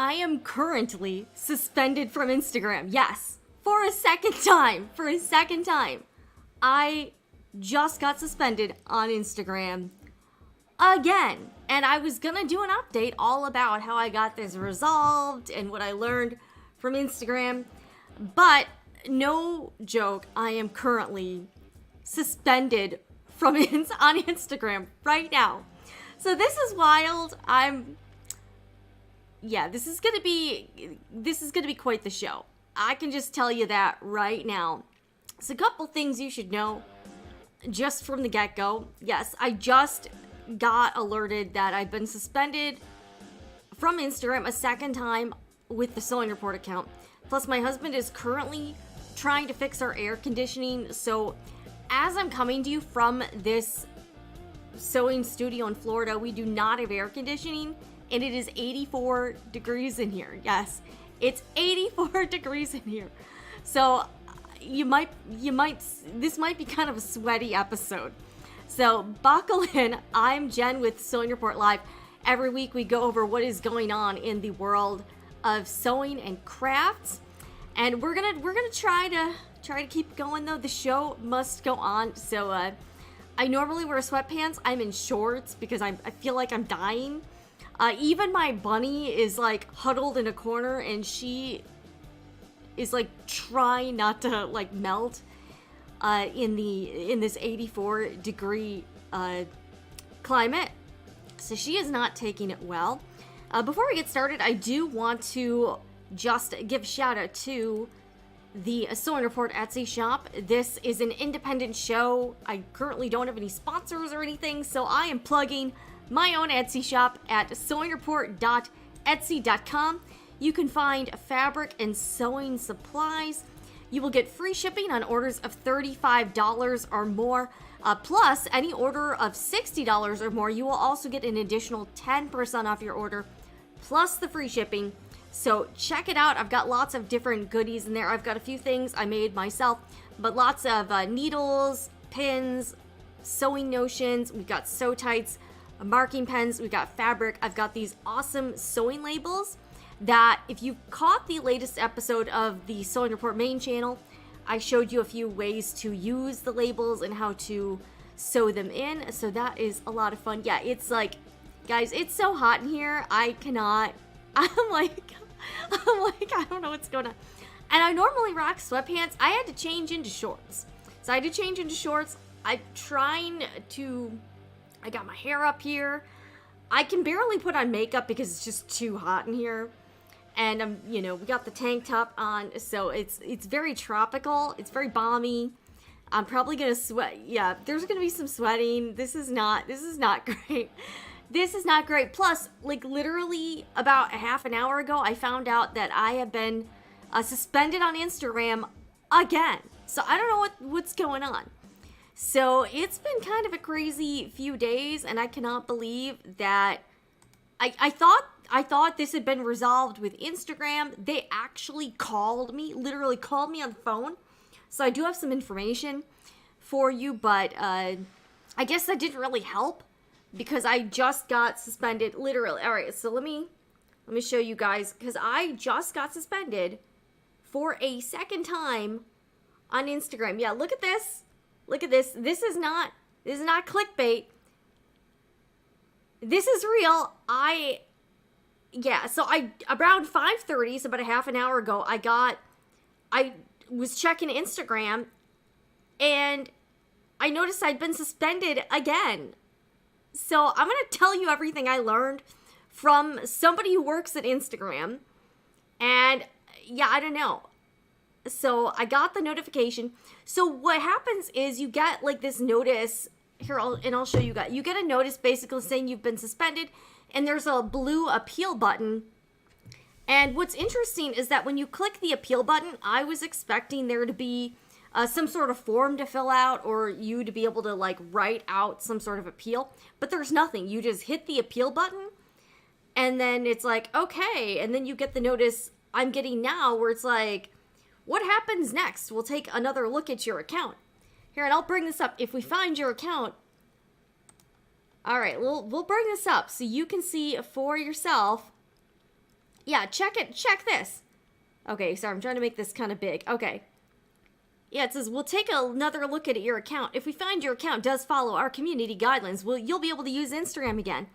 I am currently suspended from Instagram. Yes, for a second time. I just got suspended on Instagram again. And I was gonna do an update all about how I got this resolved and what I learned from Instagram. But no joke, I am currently suspended from on Instagram right now. So this is wild. This is gonna be quite the show. I can just tell you that right now. So a couple things you should know just from the get-go. Yes, I just got alerted that I've been suspended from Instagram a second time with the Sewing Report account. Plus, my husband is currently trying to fix our air conditioning. So as I'm coming to you from this sewing studio in Florida, we do not have air conditioning, and it is 84 degrees in here. Yes, it's 84 degrees in here. So this might be kind of a sweaty episode. So buckle in. I'm Jen with Sewing Report Live. Every week we go over what is going on in the world of sewing and crafts, and we're gonna try to keep going though. The show must go on. So I normally wear sweatpants. I'm in shorts because I feel like I'm dying. Even my bunny is like huddled in a corner, and she is like trying not to like melt in this 84 degree climate. So she is not taking it well. Before we get started, I do want to just give a shout out to the Sewing Report Etsy shop. This is an independent show. I currently don't have any sponsors or anything, so I am plugging my own Etsy shop at sewingreport.etsy.com. You can find fabric and sewing supplies. You will get free shipping on orders of $35 or more. Plus, any order of $60 or more, you will also get an additional 10% off your order, plus the free shipping. So check it out. I've got lots of different goodies in there. I've got a few things I made myself, but lots of needles, pins, sewing notions. We've got sew tights, marking pens. We've got fabric. I've got these awesome sewing labels that if you caught the latest episode of the Sewing Report main channel, I showed you a few ways to use the labels and how to sew them in. So that is a lot of fun. Yeah, it's like, guys, it's so hot in here. I'm like, I don't know what's going on. And I normally rock sweatpants. I had to change into shorts. So I had to change into shorts. I got my hair up here. I can barely put on makeup because it's just too hot in here. And we got the tank top on, so it's very tropical. It's very balmy. I'm probably gonna sweat. Yeah, there's gonna be some sweating. This is not great. This is not great. Plus, like literally about a half an hour ago, I found out that I have been suspended on Instagram again. So I don't know what's going on. So it's been kind of a crazy few days, and I cannot believe that I thought this had been resolved with Instagram. They actually literally called me on the phone. So I do have some information for you, but I guess that didn't really help because I just got suspended, literally. All right, so let me show you guys, because I just got suspended for a second time on Instagram. Yeah, look at this. Look at this. This is not clickbait. This is real. So around 5:30, so about a half an hour ago, I was checking Instagram, and I noticed I'd been suspended again. So I'm going to tell you everything I learned from somebody who works at Instagram. And yeah, I don't know. So I got the notification. So what happens is you get like this notice here, I'll show you guys. You get a notice basically saying you've been suspended, and there's a blue appeal button. And what's interesting is that when you click the appeal button, I was expecting there to be some sort of form to fill out, or you to be able to like write out some sort of appeal, but there's nothing. You just hit the appeal button, and then it's like, okay, and then you get the notice I'm getting now where it's like, what happens next? We'll take another look at your account. Here, and I'll bring this up. If we find your account, all right, we'll bring this up so you can see for yourself Yeah, check this. Okay, sorry, I'm trying to make this kind of big. Okay. Yeah, it says, we'll take another look at your account. If we find your account does follow our community guidelines, you'll be able to use Instagram again.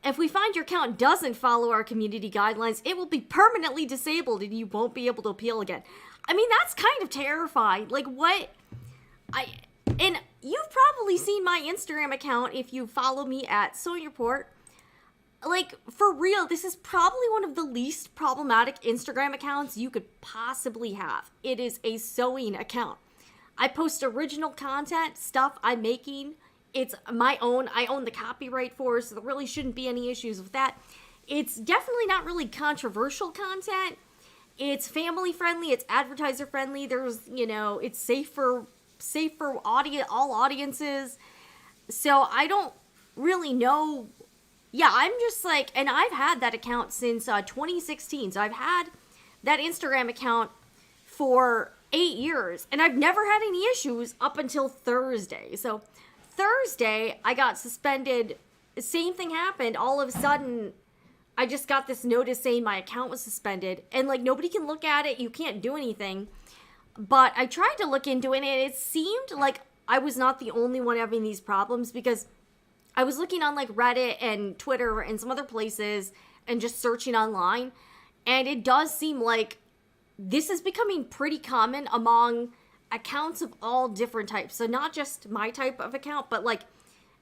If we find your account doesn't follow our community guidelines, it will be permanently disabled and you won't be able to appeal again. I mean, that's kind of terrifying. Like, what? And you've probably seen my Instagram account if you follow me at Sewing Report. Like, for real, this is probably one of the least problematic Instagram accounts you could possibly have. It is a sewing account. I post original content, stuff I'm making. It's my own. I own the copyright for it, so there really shouldn't be any issues with that. It's definitely not really controversial content. It's family friendly. It's advertiser friendly. There's, it's safe for all audiences. So I don't really know. Yeah, I'm just like, and I've had that account since 2016. So I've had that Instagram account for 8 years, and I've never had any issues up until Thursday. So Thursday, I got suspended. The same thing happened. All of a sudden, I just got this notice saying my account was suspended, and like nobody can look at it. You can't do anything. But I tried to look into it, and it seemed like I was not the only one having these problems, because I was looking on like Reddit and Twitter and some other places and just searching online. And it does seem like this is becoming pretty common among accounts of all different types. So not just my type of account, but like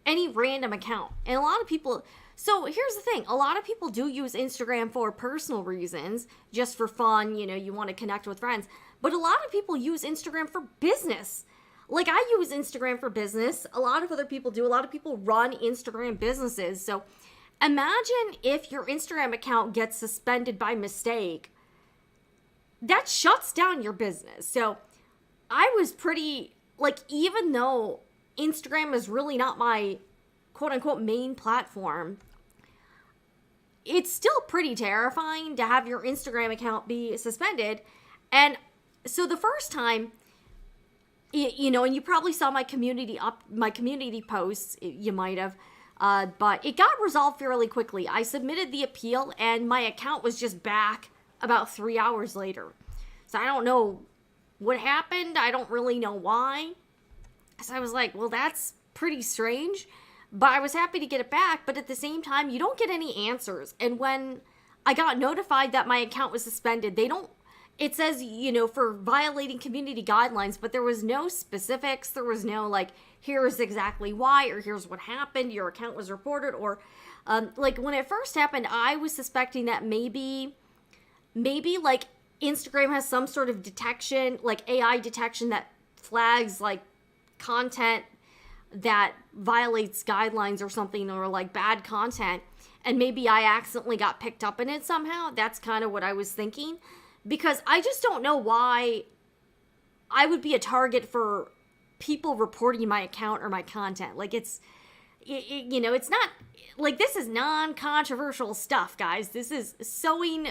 any random account. And a lot of people, so here's the thing. A lot of people do use Instagram for personal reasons, just for fun. You want to connect with friends. But a lot of people use Instagram for business. Like, I use Instagram for business. A lot of other people do. A lot of people run Instagram businesses. So imagine if your Instagram account gets suspended by mistake. That shuts down your business. So I was pretty, like, even though Instagram is really not my quote-unquote main platform, it's still pretty terrifying to have your Instagram account be suspended. And so the first time, and you probably saw my community posts, you might have, but it got resolved fairly quickly. I submitted the appeal, and my account was just back about 3 hours later. So I don't know what happened. I don't really know why. So I was like, well, that's pretty strange. But I was happy to get it back. But at the same time, you don't get any answers. And when I got notified that my account was suspended, it says, for violating community guidelines, but there was no specifics. There was no, like, here's exactly why, or here's what happened, your account was reported, or, like, when it first happened, I was suspecting that maybe, like, Instagram has some sort of detection, like, AI detection that flags, like, content that violates guidelines or something, or, like, bad content, and maybe I accidentally got picked up in it somehow. That's kind of what I was thinking. Because I just don't know why I would be a target for people reporting my account or my content. Like, it's not, like, this is non-controversial stuff, guys. This is sewing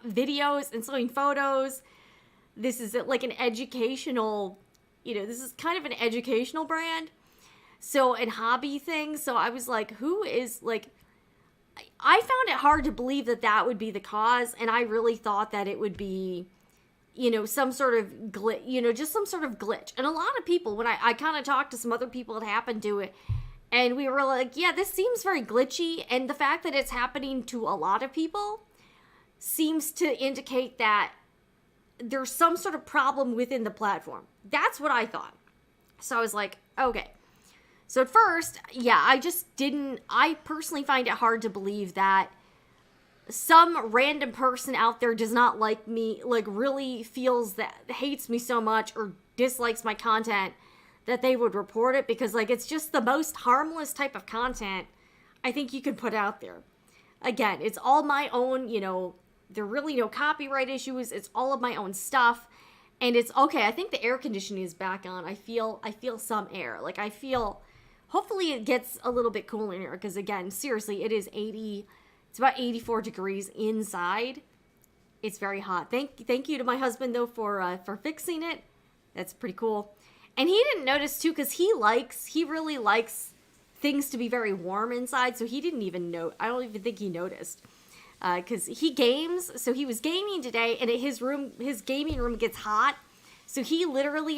videos and sewing photos. This is like an educational, this is kind of an educational brand. So, and hobby things. So I was like, who is, like, I found it hard to believe that would be the cause, and I really thought that it would be, some sort of glitch, just some sort of glitch. And a lot of people, when I kind of talked to some other people that happened to it, and we were like, yeah, this seems very glitchy, and the fact that it's happening to a lot of people seems to indicate that there's some sort of problem within the platform. That's what I thought. So I was like, okay. So at first, yeah, I personally find it hard to believe that some random person out there does not like me, like really hates me so much or dislikes my content that they would report it, because like it's just the most harmless type of content I think you could put out there. Again, it's all my own, there are really no copyright issues. It's all of my own stuff. And it's okay. I think the air conditioning is back on. I feel some air. Like hopefully it gets a little bit cooler in here, because again, seriously, it's about 84 degrees inside. It's very hot. Thank you to my husband though for fixing it. That's pretty cool. And he didn't notice too, because he really likes things to be very warm inside, so he didn't even know. I don't even think he noticed. because he games. So he was gaming today, and his gaming room gets hot. So he literally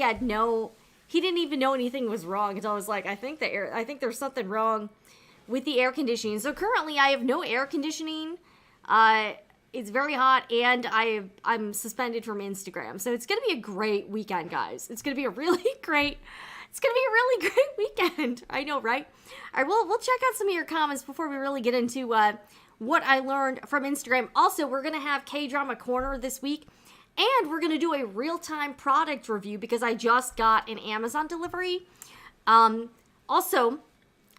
he didn't even know anything was wrong until I was like, I think there's something wrong with the air conditioning. So currently I have no air conditioning. It's very hot, and I'm suspended from Instagram. So it's gonna be a great weekend, guys. It's gonna be a really great weekend. I know, right? All right, we'll check out some of your comments before we really get into what I learned from Instagram. Also, we're gonna have KDRAMA Corner this week, and we're gonna do a real-time product review because I just got an Amazon delivery. Also,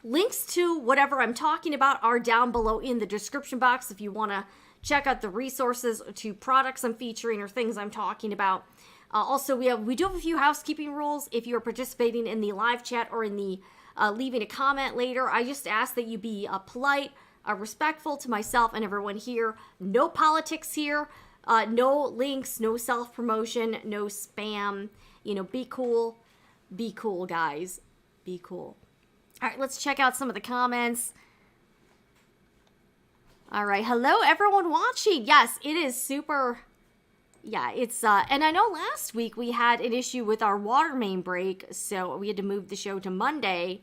links to whatever I'm talking about are down below in the description box if you want to check out the resources to products I'm featuring or things I'm talking about. Also, we do have a few housekeeping rules. If you are participating in the live chat or in the leaving a comment later, I just ask that you be polite, respectful to myself and everyone here. No politics here. No links, no self-promotion, no spam. Be cool. Be cool, guys. Be cool. All right, let's check out some of the comments. All right, hello everyone watching. Yes, it is super. Yeah, it's and I know last week we had an issue with our water main break, so we had to move the show to Monday.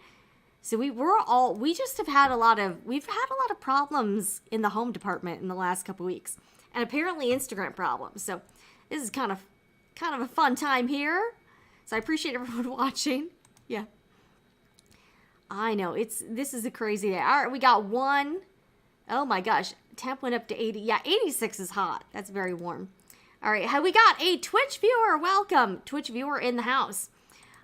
So we've had a lot of problems in the home department in the last couple weeks, and apparently Instagram problems. So this is kind of a fun time here. So I appreciate everyone watching. Yeah. I know, this is a crazy day. All right, we got one. Oh my gosh, temp went up to 80. Yeah, 86 is hot. That's very warm. All right, we got a Twitch viewer. Welcome, Twitch viewer in the house.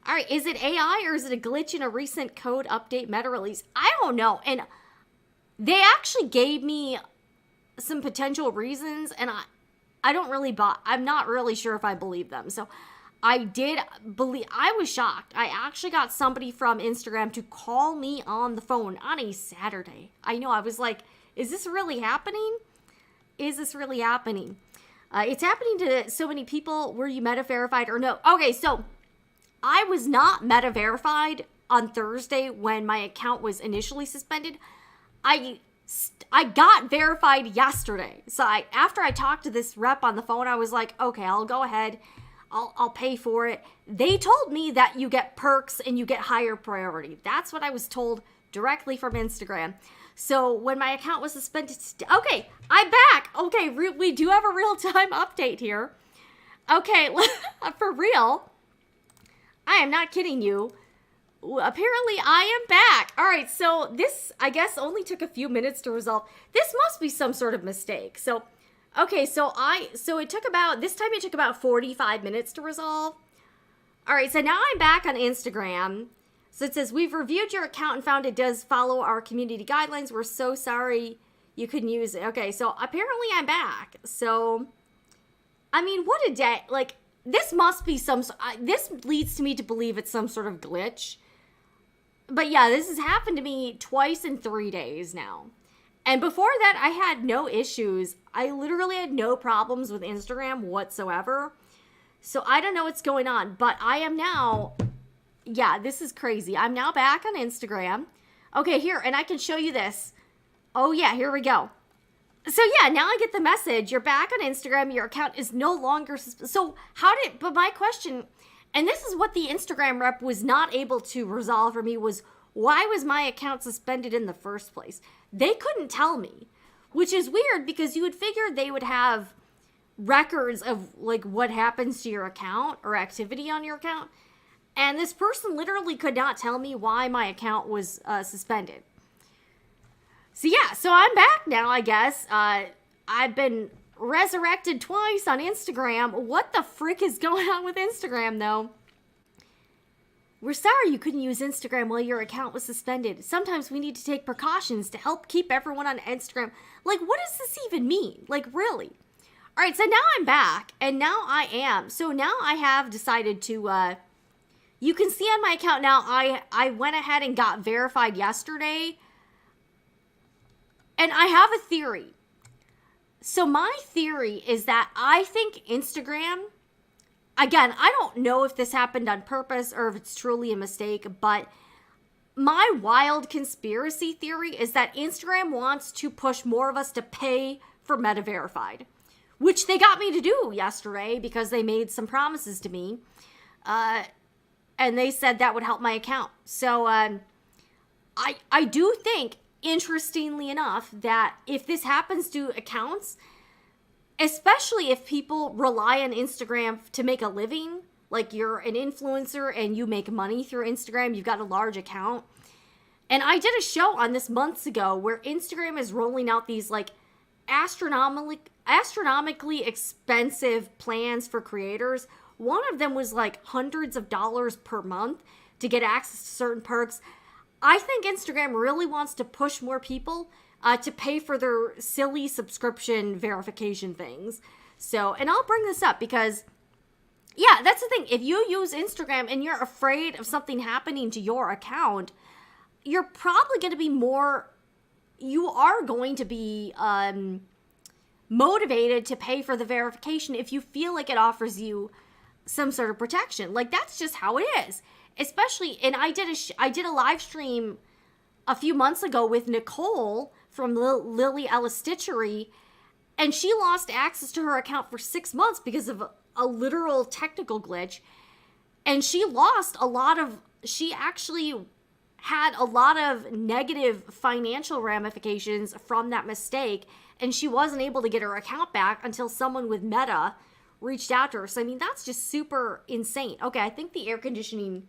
All right, is it AI or is it a glitch in a recent code update meta release? I don't know. And they actually gave me some potential reasons, and I'm not really sure if I believe them. So I was shocked. I actually got somebody from Instagram to call me on the phone on a Saturday. I know, I was like, is this really happening? Is this really happening? It's happening to so many people. Were you meta verified or no? Okay, so I was not meta verified on Thursday when my account was initially suspended. I got verified yesterday. So after I talked to this rep on the phone, I was like, okay, I'll go ahead. I'll pay for it. They told me that you get perks and you get higher priority. That's what I was told directly from Instagram. So when my account was suspended, okay, I'm back. Okay, we do have a real-time update here. Okay, for real. I am not kidding you. Apparently, I am back. All right, so this, I guess, only took a few minutes to resolve. This must be some sort of mistake. So, okay, it took about 45 minutes to resolve. All right, so now I'm back on Instagram. So it says, we've reviewed your account and found it does follow our community guidelines. We're so sorry you couldn't use it. Okay, so apparently I'm back. So, I mean, what a day. Like, this must be this leads me to believe it's some sort of glitch. But yeah, this has happened to me twice in 3 days now. And before that, I had no issues. I literally had no problems with Instagram whatsoever. So I don't know what's going on, but I am now, yeah, this is crazy. I'm now back on Instagram. Okay, here, and I can show you this. Oh yeah, here we go. So yeah, now I get the message. You're back on Instagram. Your account is no longer, so but my question, and this is what the Instagram rep was not able to resolve for me, was why was my account suspended in the first place? They couldn't tell me, which is weird because you would figure they would have records of like what happens to your account or activity on your account. And this person literally could not tell me why my account was suspended. So yeah, so I'm back now, I guess. I've been resurrected twice on Instagram. What the frick is going on with Instagram, though? We're sorry you couldn't use Instagram while your account was suspended. Sometimes we need to take precautions to help keep everyone on Instagram. Like, what does this even mean? Like, really? All right, so now I'm back, and now I am. So now I have decided to, you can see on my account now, I went ahead and got verified yesterday. And I have a theory. So my theory is that I think Instagram, again, I don't know if this happened on purpose or if it's truly a mistake, but my wild conspiracy theory is that Instagram wants to push more of us to pay for Meta Verified, which they got me to do yesterday because they made some promises to me. And they said that would help my account. So I do think, interestingly enough, that if this happens to accounts, especially if people rely on Instagram to make a living, like you're an influencer and you make money through Instagram, you've got a large account. And I did a show on this months ago where Instagram is rolling out these like astronomically expensive plans for creators. One of them was like hundreds of dollars per month to get access to certain perks. I think Instagram really wants to push more people to pay for their silly subscription verification things. So, and I'll bring this up because, yeah, that's the thing. If you use Instagram and you're afraid of something happening to your account, you're probably going to be you are going to be motivated to pay for the verification if you feel like it offers you some sort of protection. Like, that's just how it is. Especially, and I did a live stream a few months ago with Nicole from Lily Ellis Stitchery, and she lost access to her account for 6 months because of a literal technical glitch. And she actually had a lot of negative financial ramifications from that mistake, and she wasn't able to get her account back until someone with Meta reached out to her. So, I mean, that's just super insane. Okay, I think the air conditioning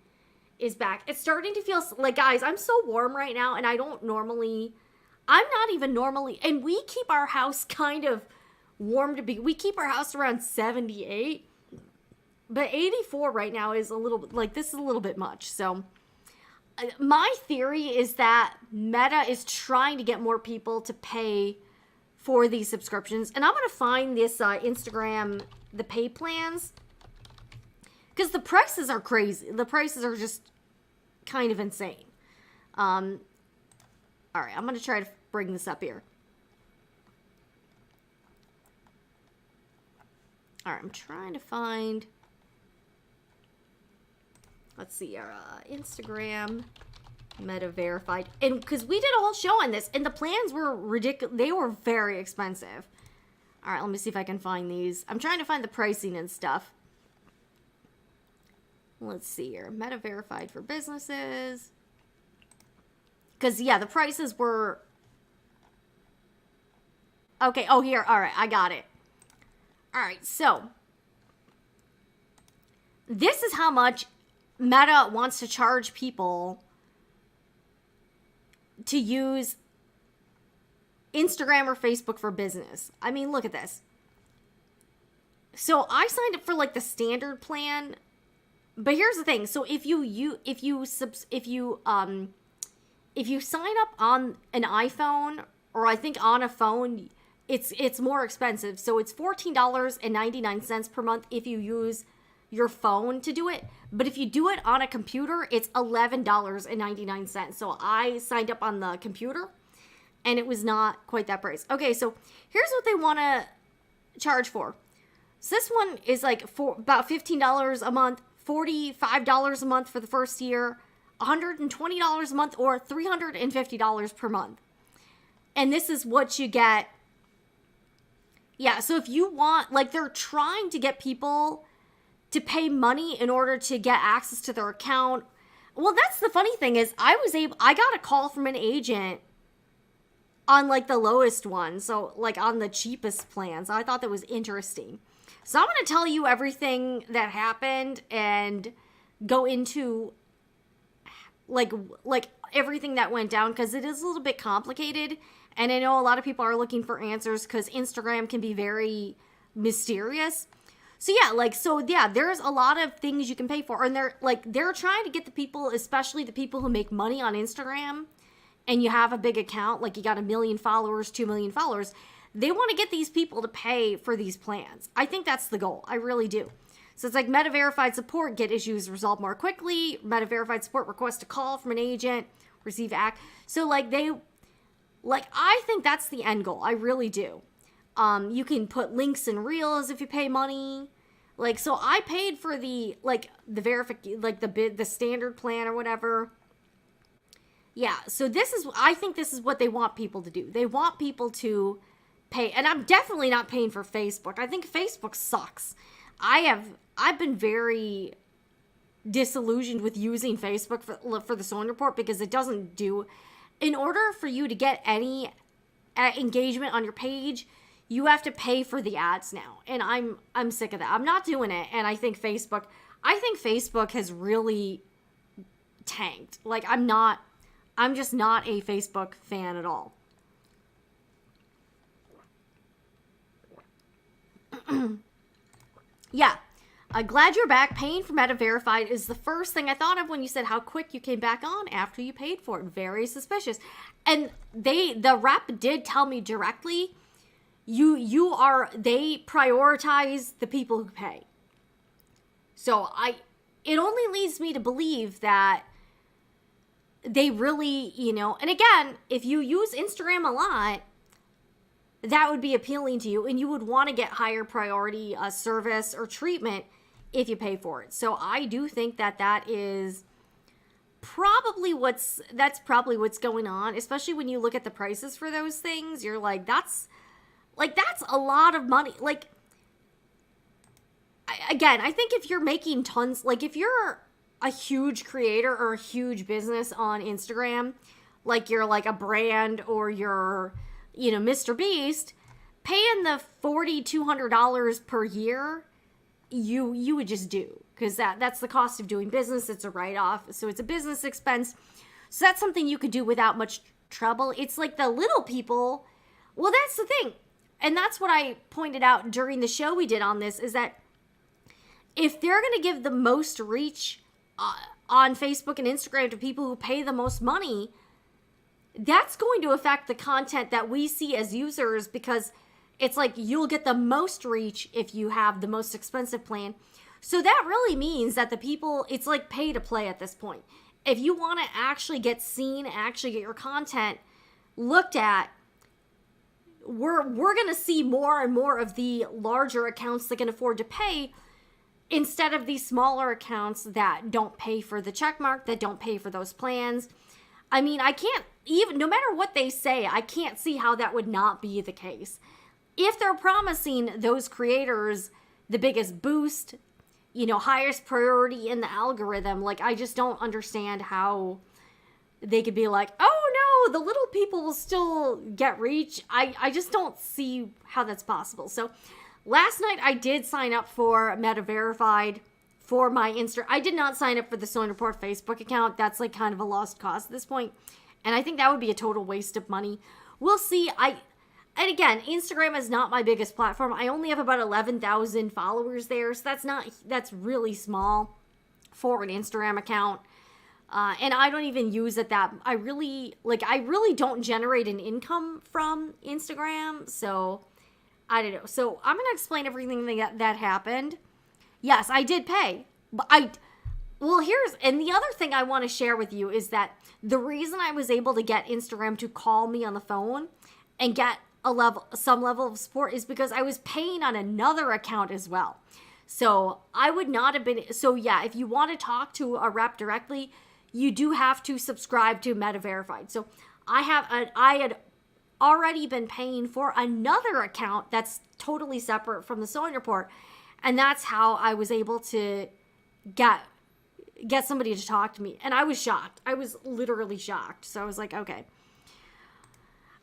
is back. It's starting to feel like, guys, I'm so warm right now, and I'm not even normally, and we keep our house kind of warm we keep our house around 78, but 84 right now is a little bit, like, this is a little bit much. So my theory is that Meta is trying to get more people to pay for these subscriptions, and I'm going to find this Instagram, the pay plans, because the prices are crazy. The prices are just kind of insane. All right, I'm going to try to bring this up here. All right, I'm trying to find, let's see, our Instagram Meta Verified. And because we did a whole show on this, and the plans were ridiculous. They were very expensive. All right, let me see if I can find these. I'm trying to find the pricing and stuff. Let's see here. Meta Verified for businesses. Because, yeah, the prices were... Okay, oh, here. All right, I got it. All right, so this is how much Meta wants to charge people to use Instagram or Facebook for business. I mean, look at this. So I signed up for like the standard plan, but here's the thing. So if you sign up on an iPhone, or I think on a phone, it's more expensive. So it's $14.99 per month if you use your phone to do it. But if you do it on a computer, it's $11.99. So I signed up on the computer, and it was not quite that price. Okay, so here's what they want to charge for. So this one is like about $15 a month, $45 a month for the first year, $120 a month, or $350 per month. And this is what you get. Yeah, so if you want, like, they're trying to get people to pay money in order to get access to their account. Well, that's the funny thing is I got a call from an agent on like the lowest one. So like on the cheapest plan. So I thought that was interesting. So I'm going to tell you everything that happened and go into like everything that went down, because it is a little bit complicated. And I know a lot of people are looking for answers because Instagram can be very mysterious. So yeah, there's a lot of things you can pay for, and they're trying to get the people, especially the people who make money on Instagram, and you have a big account, like you got 1 million followers, 2 million followers. They want to get these people to pay for these plans. I think that's the goal. I really do. So it's like Meta Verified support, get issues resolved more quickly. Meta Verified support, request a call from an agent, receive act. So I think that's the end goal. I really do. You can put links in reels if you pay money. So I paid for the standard plan or whatever. Yeah, so I think this is what they want people to do. They want people to pay, and I'm definitely not paying for Facebook. I think Facebook sucks. I've been very disillusioned with using Facebook for the sewing report because it doesn't do, in order for you to get any engagement on your page, you have to pay for the ads now, and I'm sick of that. I'm not doing it, and I think Facebook has really tanked. Like, I'm just not a Facebook fan at all. Yeah. Glad you're back. Paying for Meta Verified is the first thing I thought of when you said how quick you came back on after you paid for it. Very suspicious. And the rep did tell me directly, they prioritize the people who pay. So it only leads me to believe that they really, and again, if you use Instagram a lot, that would be appealing to you, and you would want to get higher priority service or treatment if you pay for it. So I do think that is probably what's going on, especially when you look at the prices for those things. You're like, that's a lot of money. Like, again, I think if you're making tons, like if you're a huge creator or a huge business on Instagram, like you're like a brand or you're, Mr. Beast, paying the $4,200 per year, you would just do, because that's the cost of doing business. It's a write-off, so it's a business expense. So that's something you could do without much trouble. It's like the little people. Well, that's the thing, and that's what I pointed out during the show we did on this, is that if they're going to give the most reach on Facebook and Instagram to people who pay the most money, that's going to affect the content that we see as users, because it's like you'll get the most reach if you have the most expensive plan. So that really means that the people, it's like pay to play at this point. If you want to actually get seen, actually get your content looked at, we're going to see more and more of the larger accounts that can afford to pay, instead of these smaller accounts that don't pay for the check mark, that don't pay for those plans. I mean, I can't even, no matter what they say, I can't see how that would not be the case. If they're promising those creators the biggest boost, highest priority in the algorithm, like, I just don't understand how they could be like, oh no, the little people will still get reach. I just don't see how that's possible. So last night I did sign up for Meta Verified for my I did not sign up for the Sewing Report Facebook account. That's like kind of a lost cause at this point. And I think that would be a total waste of money. We'll see. And again, Instagram is not my biggest platform. I only have about 11,000 followers there. So that's really small for an Instagram account. And I don't even use it that, I really don't generate an income from Instagram. So I don't know. So I'm going to explain everything that happened. Yes, I did pay. But and the other thing I want to share with you is that the reason I was able to get Instagram to call me on the phone and get some level of support is because I was paying on another account as well. So I would not have been, so yeah, if you want to talk to a rep directly, you do have to subscribe to Meta Verified. So I had already been paying for another account that's totally separate from the Sewing Report, and that's how I was able to get somebody to talk to me. And I was shocked. I was literally shocked. So I was like, okay.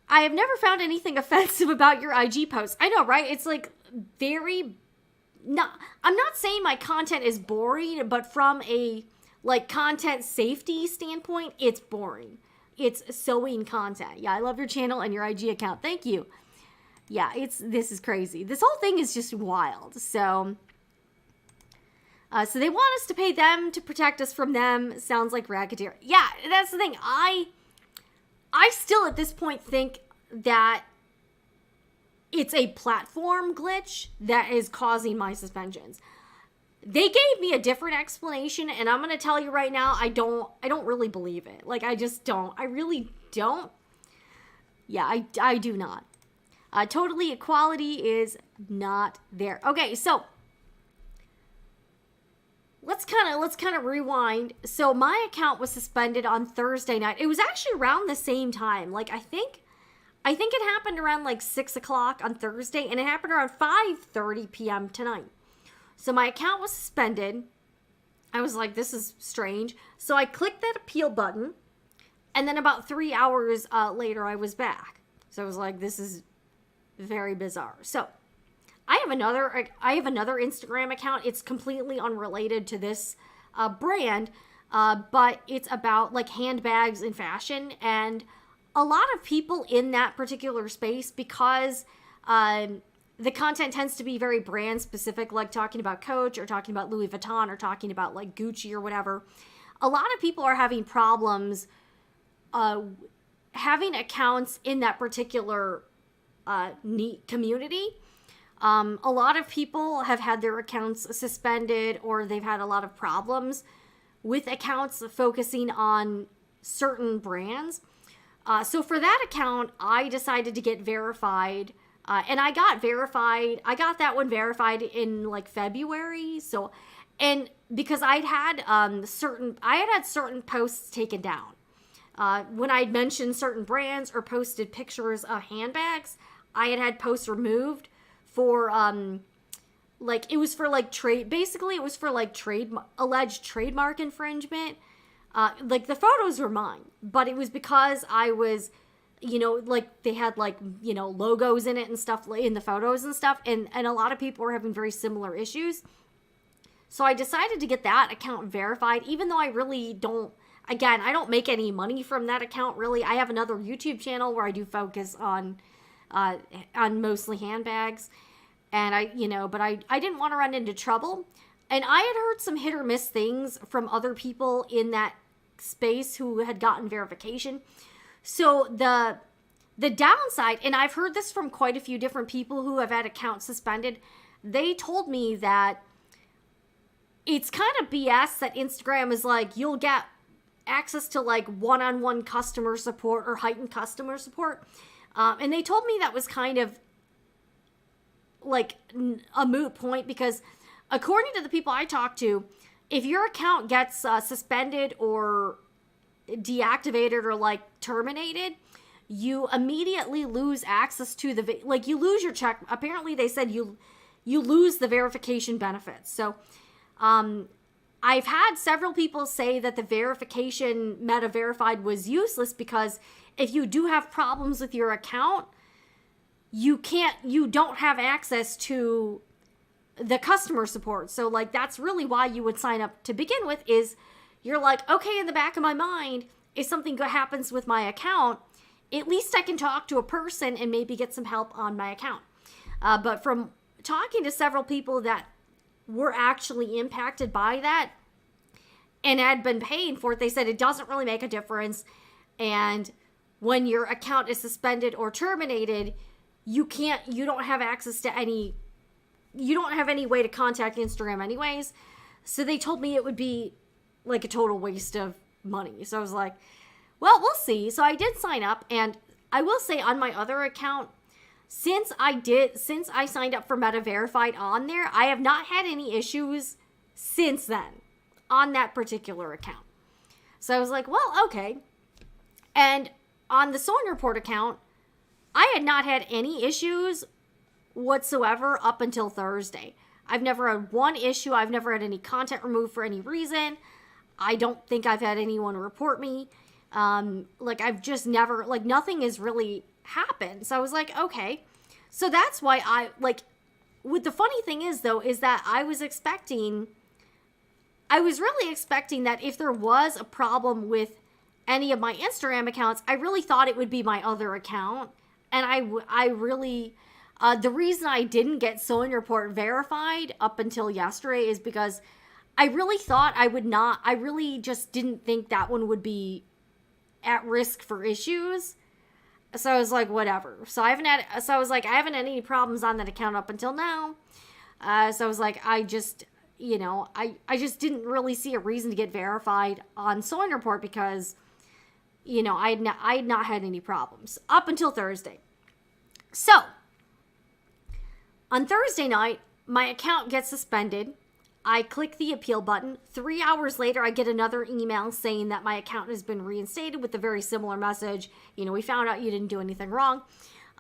I have never found anything offensive about your IG posts. I know, right? It's like I'm not saying my content is boring, but from a like content safety standpoint, it's boring. It's sewing content. Yeah, I love your channel and your IG account. Thank you. Yeah, this is crazy. This whole thing is just wild. So they want us to pay them to protect us from them. Sounds like racketeer. Yeah, that's the thing. I still at this point think that it's a platform glitch that is causing my suspensions. They gave me a different explanation, and I'm going to tell you right now, I don't really believe it. Like, I just don't. I really don't. Yeah, I do not. Totally equality is not there. Okay, so let's kind of rewind. So my account was suspended on Thursday night. It was actually around the same time. Like, I think I think it happened around like 6 o'clock on Thursday, and it happened around 5:30 p.m. tonight. So my account was suspended. I was like, this is strange. So I clicked that appeal button, and then about 3 hours later, I was back. So I was like, this is very bizarre. So I have another Instagram account. It's completely unrelated to this brand, but it's about like handbags and fashion. And a lot of people in that particular space, because the content tends to be very brand specific, like talking about Coach or talking about Louis Vuitton or talking about like Gucci or whatever. A lot of people are having problems having accounts in that particular community. A lot of people have had their accounts suspended, or they've had a lot of problems with accounts focusing on certain brands. So for that account, I decided to get verified, and I got verified. I got that one verified in like February. So, and because I had certain posts taken down. When I'd mentioned certain brands or posted pictures of handbags, I had posts removed for like, it was for like trade, basically it was for like alleged trademark infringement. Like the photos were mine, but it was because I was, like they had like, logos in it and stuff in the photos and stuff. And a lot of people were having very similar issues. So I decided to get that account verified, even though I really don't, again, I don't make any money from that account really. I have another YouTube channel where I do focus on mostly handbags. And but I didn't want to run into trouble. And I had heard some hit or miss things from other people in that space who had gotten verification. So the downside, and I've heard this from quite a few different people who have had accounts suspended, they told me that it's kind of BS that Instagram is like, you'll get access to like one-on-one customer support or heightened customer support. And they told me that was kind of like a moot point, because according to the people I talked to, if your account gets suspended or deactivated or like terminated, you immediately lose access to you lose your check. Apparently they said you lose the verification benefits. So I've had several people say that the verification Meta verified was useless, because if you do have problems with your account, you don't have access to the customer support. So like, that's really why you would sign up to begin with, is you're like, okay, in the back of my mind, if something good happens with my account, at least I can talk to a person and maybe get some help on my account. But from talking to several people that were actually impacted by that and had been paying for it, they said it doesn't really make a difference. And when your account is suspended or terminated, you don't have access to you don't have any way to contact Instagram anyways. So they told me it would be like a total waste of money. So I was like, well, we'll see. So I did sign up, and I will say on my other account, since I signed up for Meta Verified on there, I have not had any issues since then on that particular account. So I was like, well, okay. And on the Sewing Report account, I had not had any issues whatsoever up until Thursday. I've never had one issue. I've never had any content removed for any reason. I don't think I've had anyone report me. I've just never, nothing has really happened. So I was like, okay. So that's why the funny thing is though, is that I was really expecting that if there was a problem with any of my Instagram accounts, I really thought it would be my other account. And I really, the reason I didn't get Sewing Report verified up until yesterday is because I really thought I really just didn't think that one would be at risk for issues. So I was like, whatever. So I haven't had any problems on that account up until now. So I was like, I just didn't really see a reason to get verified on Sewing Report, because I had not had any problems up until Thursday. So on Thursday night, my account gets suspended. I click the appeal button. 3 hours later, I get another email saying that my account has been reinstated with a very similar message. We found out you didn't do anything wrong.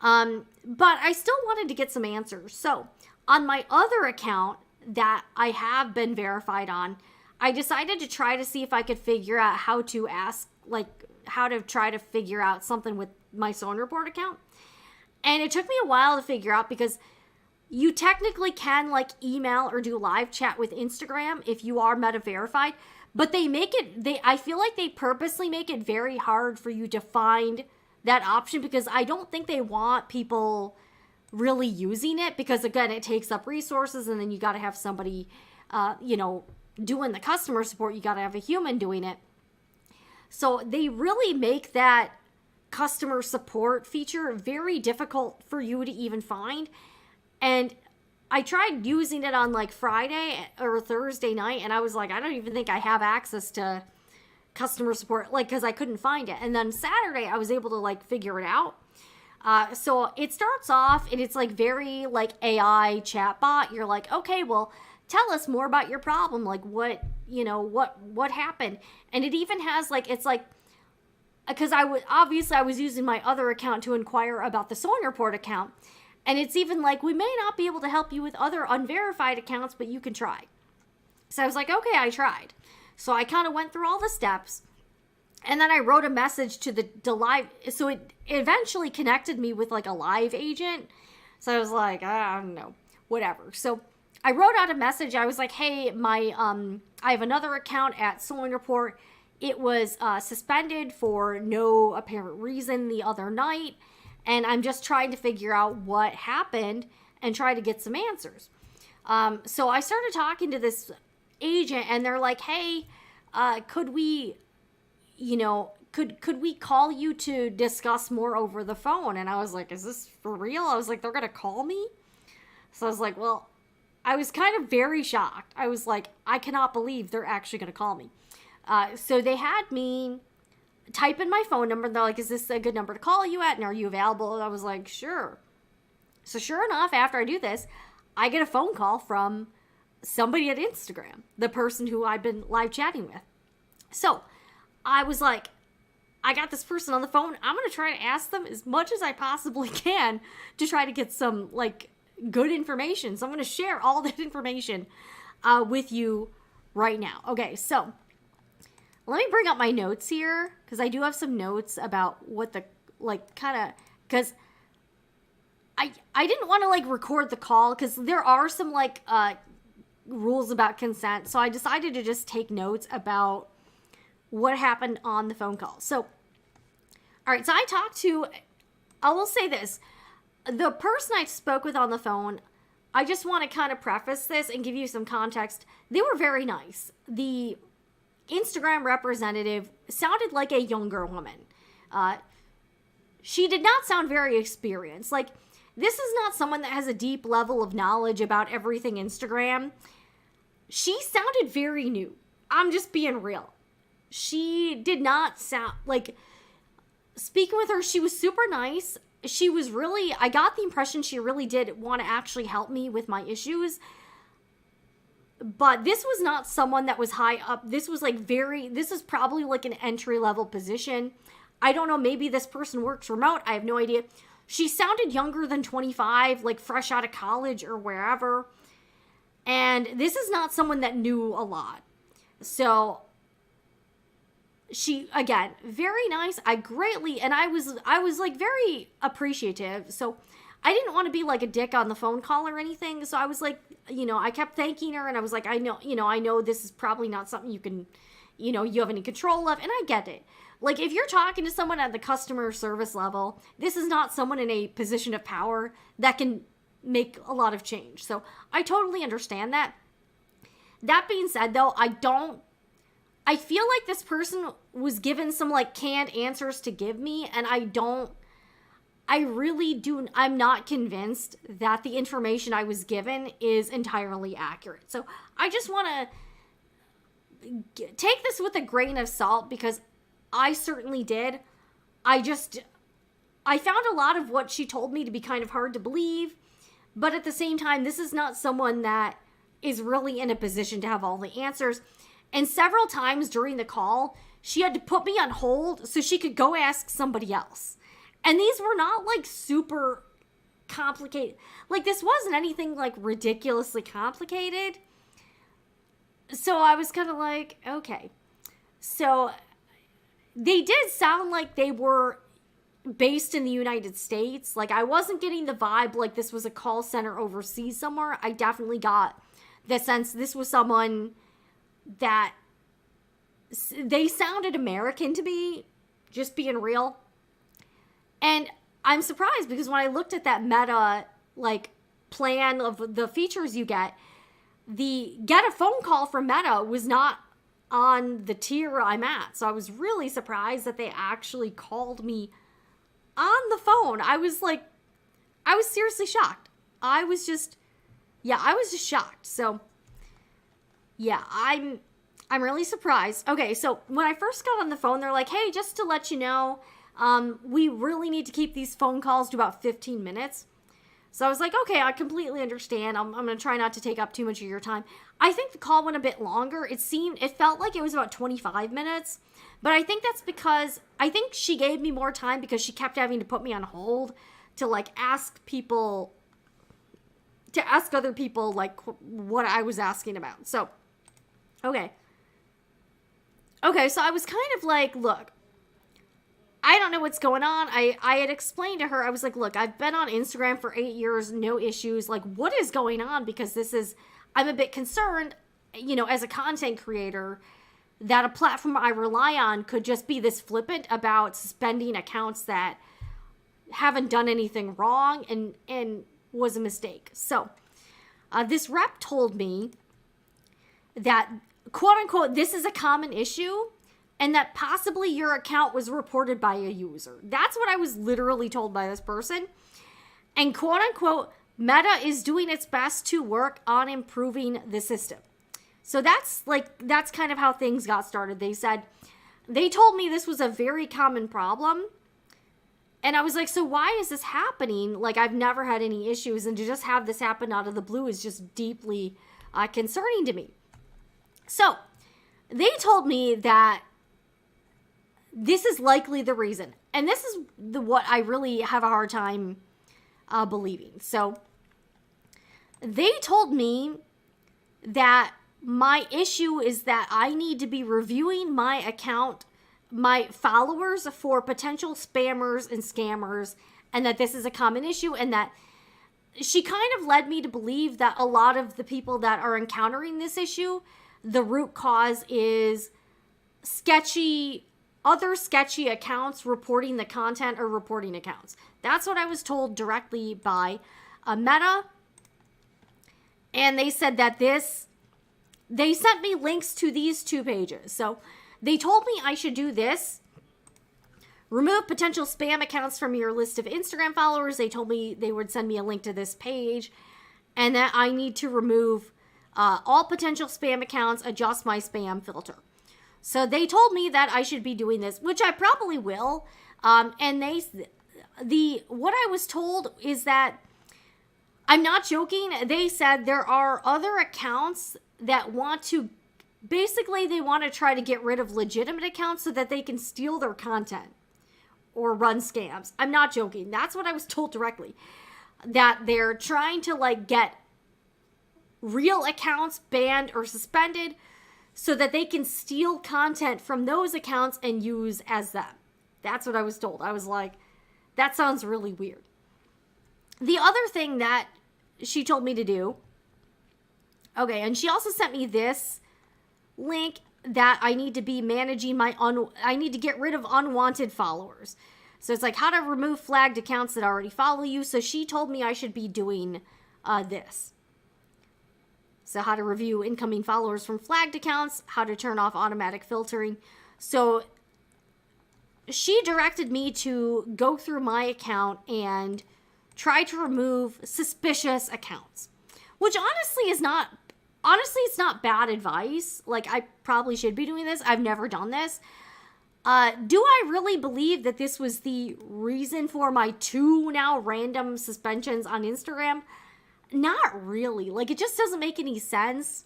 But I still wanted to get some answers. So on my other account that I have been verified on, I decided to try to see if I could figure out how to try to figure out something with my Sewn Report account. And it took me a while to figure out because you technically can email or do live chat with Instagram if you are meta verified, but I feel like they purposely make it very hard for you to find that option because I don't think they want people really using it because, again, it takes up resources and then you got to have somebody, doing the customer support. You got to have a human doing it. So they really make that customer support feature very difficult for you to even find. And I tried using it on Friday or Thursday night and I was like, I don't even think I have access to customer support, because I couldn't find it. And then Saturday I was able to figure it out. So it starts off and it's very AI chatbot. You're like, okay, well, tell us more about your problem. What happened? And it even has because I was using my other account to inquire about the Sewn Report account. And it's even we may not be able to help you with other unverified accounts, but you can try. So I was like, okay, I tried. So I kind of went through all the steps. And then I wrote a message to the live. So it eventually connected me with a live agent. So I was like, I don't know, whatever. So I wrote out a message. I was like, hey, I have another account at Sewn Report. It was suspended for no apparent reason the other night. And I'm just trying to figure out what happened and try to get some answers. So I started talking to this agent and they're like, hey, could we call you to discuss more over the phone? And I was like, is this for real? I was like, they're going to call me? So I was like, well, I was kind of very shocked. I was like, I cannot believe they're actually going to call me. So they had me type in my phone number. They're like, is this a good number to call you at? And are you available? And I was like, sure. So sure enough, after I do this, I get a phone call from somebody at Instagram, the person who I've been live chatting with. So I was like, I got this person on the phone. I'm going to try to ask them as much as I possibly can to try to get some good information. So I'm going to share all that information with you right now. Okay, so let me bring up my notes here because I do have some notes about what the because I didn't want to record the call because there are some rules about consent. So I decided to just take notes about what happened on the phone call. So, all right, so I will say this, the person I spoke with on the phone, I just want to kind of preface this and give you some context. They were very nice. The Instagram representative sounded like a younger woman. She did not sound very experienced. This is not someone that has a deep level of knowledge about everything Instagram. She sounded very new. I'm just being real. She did not sound speaking with her, she was super nice. She was really, I got the impression she really did want to actually help me with my issues. But this was not someone that was high up. This was this is probably an entry level position. I don't know, maybe this person works remote. I have no idea. She sounded younger than 25, fresh out of college or wherever. And this is not someone that knew a lot. So she, again, very nice. I was very appreciative. So I didn't want to be a dick on the phone call or anything. So I was I kept thanking her and I was like, I know this is probably not something you can, you have any control of. And I get it. If you're talking to someone at the customer service level, this is not someone in a position of power that can make a lot of change. So I totally understand that. That being said, though, I feel like this person was given some canned answers to give me, and I'm not convinced that the information I was given is entirely accurate. So I just want to take this with a grain of salt because I certainly did. I found a lot of what she told me to be kind of hard to believe, but at the same time, this is not someone that is really in a position to have all the answers. And several times during the call, she had to put me on hold so she could go ask somebody else. And these were not like super complicated. Like, this wasn't anything like ridiculously complicated. So I was kind of like, okay. So they did sound like they were based in the United States. Like, I wasn't getting the vibe like this was a call center overseas somewhere. I definitely got the sense this was someone that they sounded American to me, just being real. And I'm surprised because when I looked at that meta, like, plan of the features you get a phone call from Meta was not on the tier I'm at. So I was really surprised that they actually called me on the phone. I was seriously shocked. I was just shocked. So yeah, I'm really surprised. Okay, so when I first got on the phone, they're like, hey, just to let you know, we really need to keep these phone calls to about 15 minutes. So I was like, okay, I completely understand. I'm going to try not to take up too much of your time. I think the call went a bit longer. It felt like it was about 25 minutes. But I think that's because, I think she gave me more time because she kept having to put me on hold to like ask other people like what I was asking about. So, okay. Okay, so I was kind of like, look, I don't know what's going on. I had explained to her, I was like, look, I've been on Instagram for 8 years, no issues. Like, what is going on? Because I'm a bit concerned, as a content creator, that a platform I rely on could just be this flippant about suspending accounts that haven't done anything wrong and was a mistake. So, this rep told me that, quote unquote, this is a common issue, and that possibly your account was reported by a user. That's what I was literally told by this person. And quote unquote, Meta is doing its best to work on improving the system. So that's kind of how things got started. They told me this was a very common problem. And I was like, so why is this happening? Like, I've never had any issues, and to just have this happen out of the blue is just deeply concerning to me. So they told me that this is likely the reason. And this is what I really have a hard time believing. So they told me that my issue is that I need to be reviewing my account, my followers, for potential spammers and scammers, and that this is a common issue, and that she kind of led me to believe that a lot of the people that are encountering this issue, the root cause is other sketchy accounts reporting the content or reporting accounts. That's what I was told directly by Meta. And they said that they sent me links to these 2 pages. So they told me I should do this. Remove potential spam accounts from your list of Instagram followers. They told me they would send me a link to this page. And that I need to remove all potential spam accounts, adjust my spam filter. So they told me that I should be doing this, which I probably will. And what I was told is that, I'm not joking, they said there are other accounts that they want to try to get rid of legitimate accounts so that they can steal their content or run scams. I'm not joking. That's what I was told directly. That they're trying to like get real accounts banned or suspended so that they can steal content from those accounts and use as them. That's what I was told. I was like, that sounds really weird. The other thing that she told me to do, okay, and she also sent me this link that I need to be managing I need to get rid of unwanted followers. So it's like how to remove flagged accounts that already follow you. So she told me I should be doing this. So how to review incoming followers from flagged accounts, how to turn off automatic filtering. So she directed me to go through my account and try to remove suspicious accounts, which it's not bad advice. Like, I probably should be doing this. I've never done this. Do I really believe that this was the reason for my 2 now random suspensions on Instagram? Not really. Like, it just doesn't make any sense.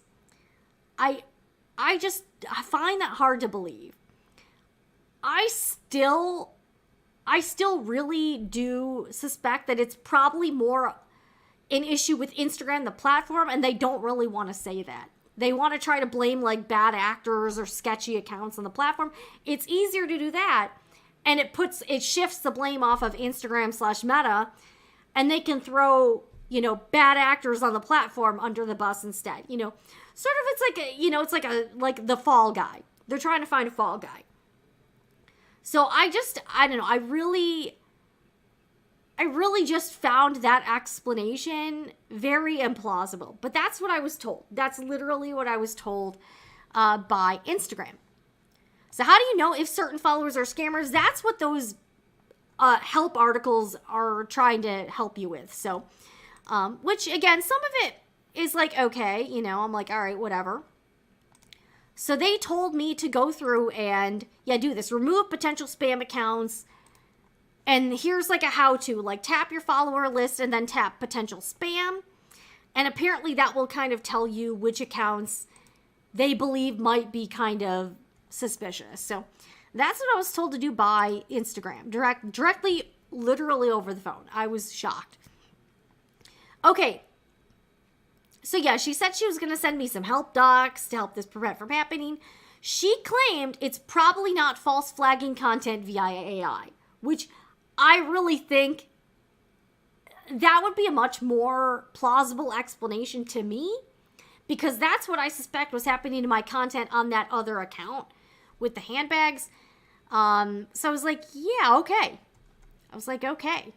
I find that hard to believe. I still really do suspect that it's probably more an issue with Instagram, the platform, and they don't really want to say that. They want to try to blame like bad actors or sketchy accounts on the platform. It's easier to do that, and it shifts the blame off of Instagram/Meta, and they can throw, bad actors on the platform under the bus instead. Sort of it's like the fall guy. They're trying to find a fall guy. So I don't know. I really just found that explanation very implausible. But that's what I was told. That's literally what I was told by Instagram. So how do you know if certain followers are scammers? That's what those help articles are trying to help you with. So, which again, some of it is like, okay, I'm like, all right, whatever. So they told me to go through and, do this. Remove potential spam accounts. And here's like a how-to. Like, tap your follower list and then tap potential spam. And apparently that will kind of tell you which accounts they believe might be kind of suspicious. So that's what I was told to do by Instagram. Directly, literally over the phone. I was shocked. Okay. So she said she was going to send me some help docs to help this prevent from happening. She claimed it's probably not false flagging content via AI, which I really think that would be a much more plausible explanation to me, because that's what I suspect was happening to my content on that other account with the handbags. So I was like, yeah, okay. Okay.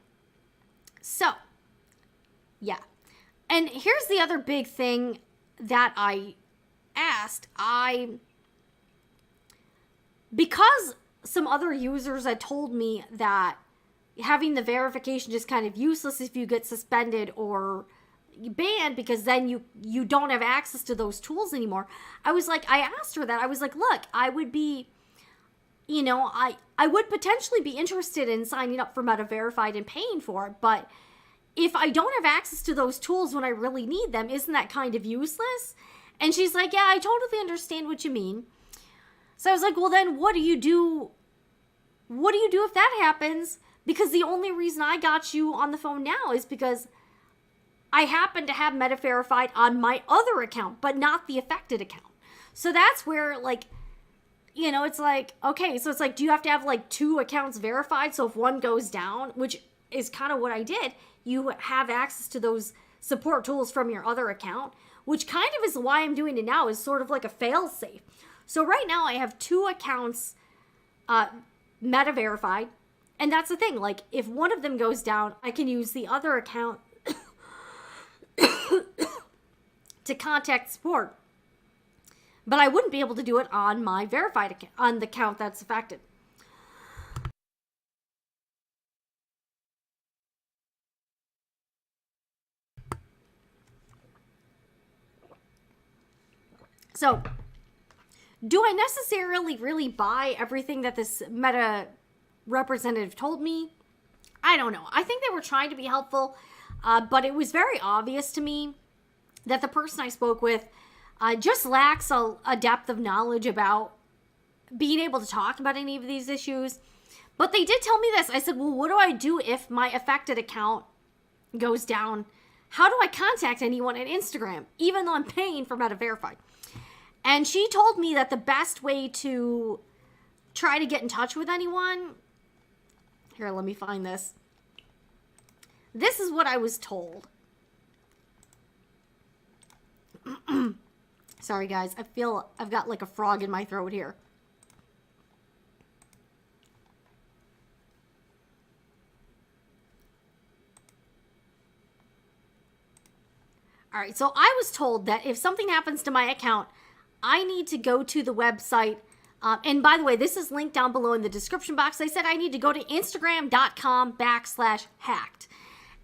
So, yeah. And here's the other big thing that I asked. Because some other users had told me that having the verification is kind of useless if you get suspended or banned, because then you don't have access to those tools anymore. I asked her that. I was like, look, I would be, I would potentially be interested in signing up for Meta Verified and paying for it, but if I don't have access to those tools when I really need them, isn't that kind of useless? And she's like, yeah, I totally understand what you mean. So I was like, well, then what do you do? What do you do if that happens? Because the only reason I got you on the phone now is because I happen to have Meta Verified on my other account, but not the affected account. So that's where, like, it's like, okay, so it's like, do you have to have like 2 accounts verified? So if one goes down, which is kind of what I did, you have access to those support tools from your other account, which kind of is why I'm doing it now, is sort of like a fail-safe. So right now I have 2 accounts Meta Verified, and that's the thing. Like, if one of them goes down, I can use the other account to contact support. But I wouldn't be able to do it on my verified account, on the account that's affected. So, do I necessarily really buy everything that this Meta representative told me? I don't know. I think they were trying to be helpful, but it was very obvious to me that the person I spoke with just lacks a depth of knowledge about being able to talk about any of these issues. But they did tell me this. I said, well, what do I do if my affected account goes down? How do I contact anyone at Instagram, even though I'm paying for Meta Verified? And she told me that the best way to try to get in touch with anyone... Here, let me find this. This is what I was told. Sorry, guys. I feel I've got like a frog in my throat here. All right, so I was told that if something happens to my account, I need to go to the website. And by the way, this is linked down below in the description box. They said I need to go to Instagram.com/hacked.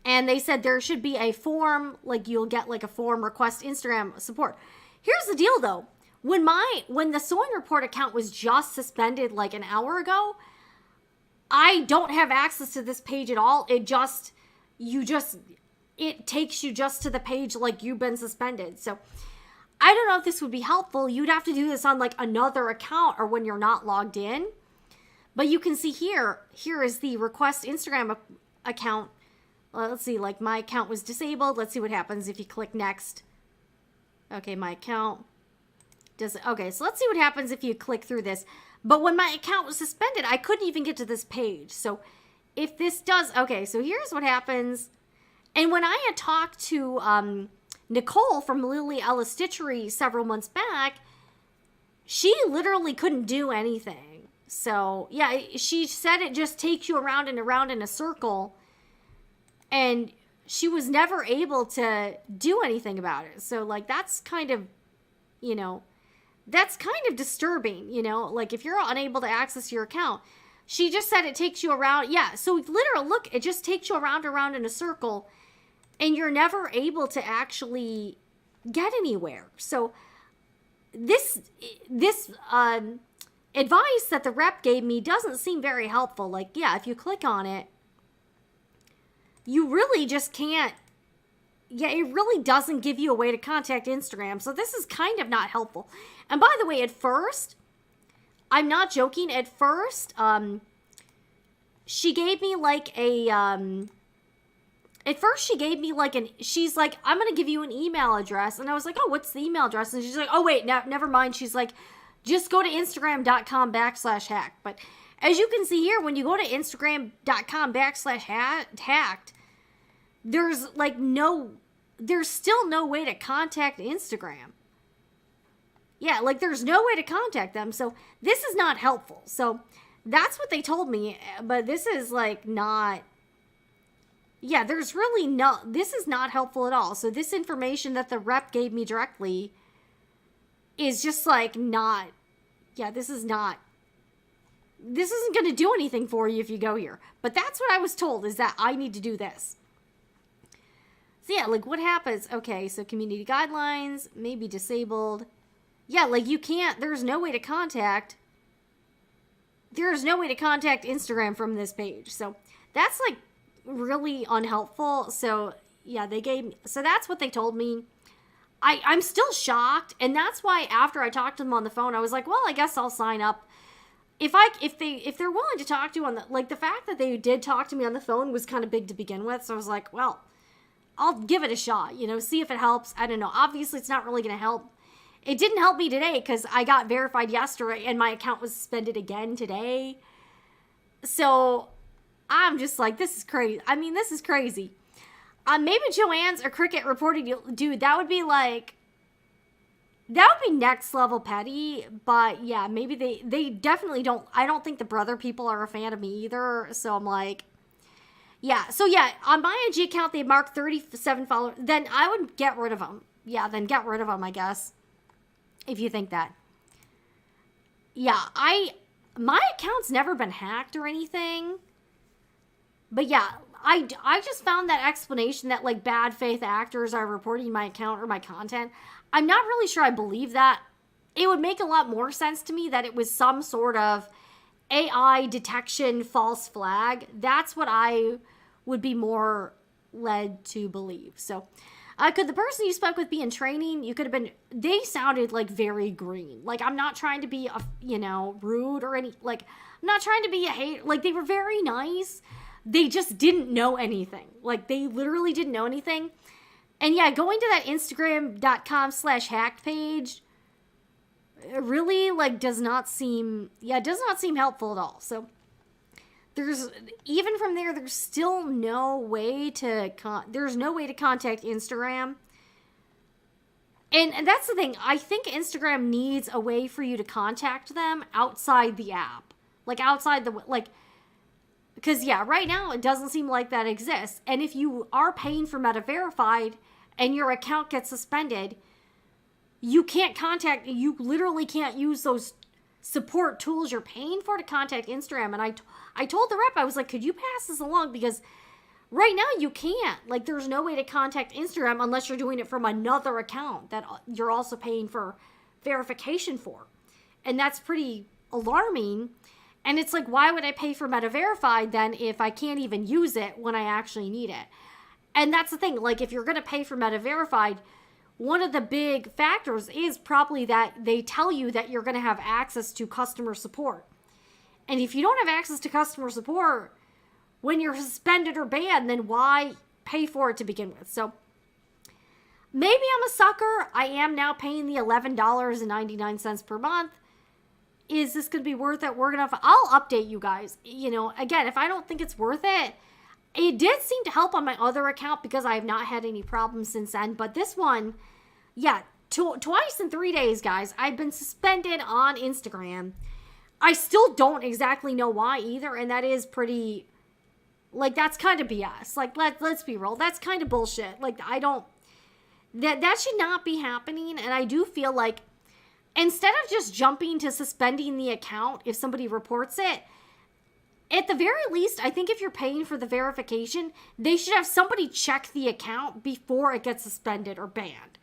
And they said there should be a form, like you'll get like a form, request Instagram support. Here's the deal though. When the Sewing Report account was just suspended like an hour ago, I don't have access to this page at all. It it takes you just to the page like you've been suspended. So I don't know if this would be helpful. You'd have to do this on like another account or when you're not logged in. But you can see here is the request Instagram account. Let's see, like my account was disabled. Let's see what happens if you click next. Okay, my account okay, so let's see what happens if you click through this. But when my account was suspended, I couldn't even get to this page. So if this does, okay, so here's what happens. And when I had talked to Nicole from Lily Ellis Stitchery several months back, she literally couldn't do anything. So yeah, she said it just takes you around and around in a circle. And she was never able to do anything about it. So like, that's kind of, you know, that's kind of disturbing, you know, like if you're unable to access your account. She just said it takes you around. Yeah, so literally, look, it just takes you around in a circle, and you're never able to actually get anywhere. So this advice that the rep gave me doesn't seem very helpful. Like, yeah, if you click on it, you really just can't. Yeah, it really doesn't give you a way to contact Instagram. So this is kind of not helpful. And by the way, at first, I'm not joking. At first, she gave me like she's like, I'm going to give you an email address. And I was like, oh, what's the email address? And she's like, oh, wait, never mind. She's like, just go to Instagram.com/hacked. But as you can see here, when you go to Instagram.com/hacked, there's still no way to contact Instagram. Yeah, like there's no way to contact them. So this is not helpful. So that's what they told me. But this is like not, yeah, there's really no, this is not helpful at all. So this information that the rep gave me directly is just like not, yeah, this isn't going to do anything for you if you go here. But that's what I was told, is that I need to do this. So yeah, like what happens? Okay, so community guidelines, maybe disabled. Yeah, like you can't, there's no way to contact Instagram from this page. So that's like really unhelpful. So yeah, so that's what they told me. I'm still shocked. And that's why after I talked to them on the phone, I was like, well, I guess I'll sign up. If they're willing to talk to you on the, like the fact that they did talk to me on the phone was kind of big to begin with. So I was like, well, I'll give it a shot, you know, see if it helps. I don't know. Obviously it's not really going to help. It didn't help me today because I got verified yesterday and my account was suspended again today. So I'm just like, this is crazy. I mean, this is crazy. Maybe Joanne's or Cricket reported, dude, that would be next level petty. But yeah, maybe they definitely don't. I don't think the brother people are a fan of me either. So I'm like, yeah. So yeah, on my IG account, they marked 37 followers. Then I would get rid of them. Yeah, then get rid of them, I guess. If you think that. Yeah, my account's never been hacked or anything. But yeah, I just found that explanation that like bad faith actors are reporting my account or my content. I'm not really sure I believe that. It would make a lot more sense to me that it was some sort of AI detection false flag. That's what I would be more led to believe. So could the person you spoke with be in training? You could have been, they sounded like very green. Like, I'm not trying to be, rude or I'm not trying to be a hate. Like, they were very nice. They just didn't know anything. Like, they literally didn't know anything. And yeah, going to that Instagram.com/hacked page really, does not seem helpful at all. So, even from there, there's still no way to contact Instagram. And that's the thing. I think Instagram needs a way for you to contact them outside the app. Because yeah, right now it doesn't seem like that exists. And if you are paying for Meta Verified and your account gets suspended, you literally can't use those support tools you're paying for to contact Instagram. And I told the rep, I was like, could you pass this along? Because right now you can't. Like, there's no way to contact Instagram unless you're doing it from another account that you're also paying for verification for. And that's pretty alarming. And it's like, why would I pay for Meta Verified then if I can't even use it when I actually need it? And that's the thing, like if you're going to pay for Meta Verified, one of the big factors is probably that they tell you that you're going to have access to customer support. And if you don't have access to customer support when you're suspended or banned, then why pay for it to begin with? So maybe I'm a sucker. I am now paying the $11.99 per month. Is this going to be worth it? I'll update you guys. You know, again, if I don't think it's worth it, it did seem to help on my other account because I have not had any problems since then. But this one, yeah, twice in 3 days, guys. I've been suspended on Instagram. I still don't exactly know why either. And that is pretty, like, that's kind of BS. Like, let's be real. That's kind of bullshit. Like, that should not be happening. And I do feel like instead of just jumping to suspending the account if somebody reports it, at the very least, I think if you're paying for the verification, they should have somebody check the account before it gets suspended or banned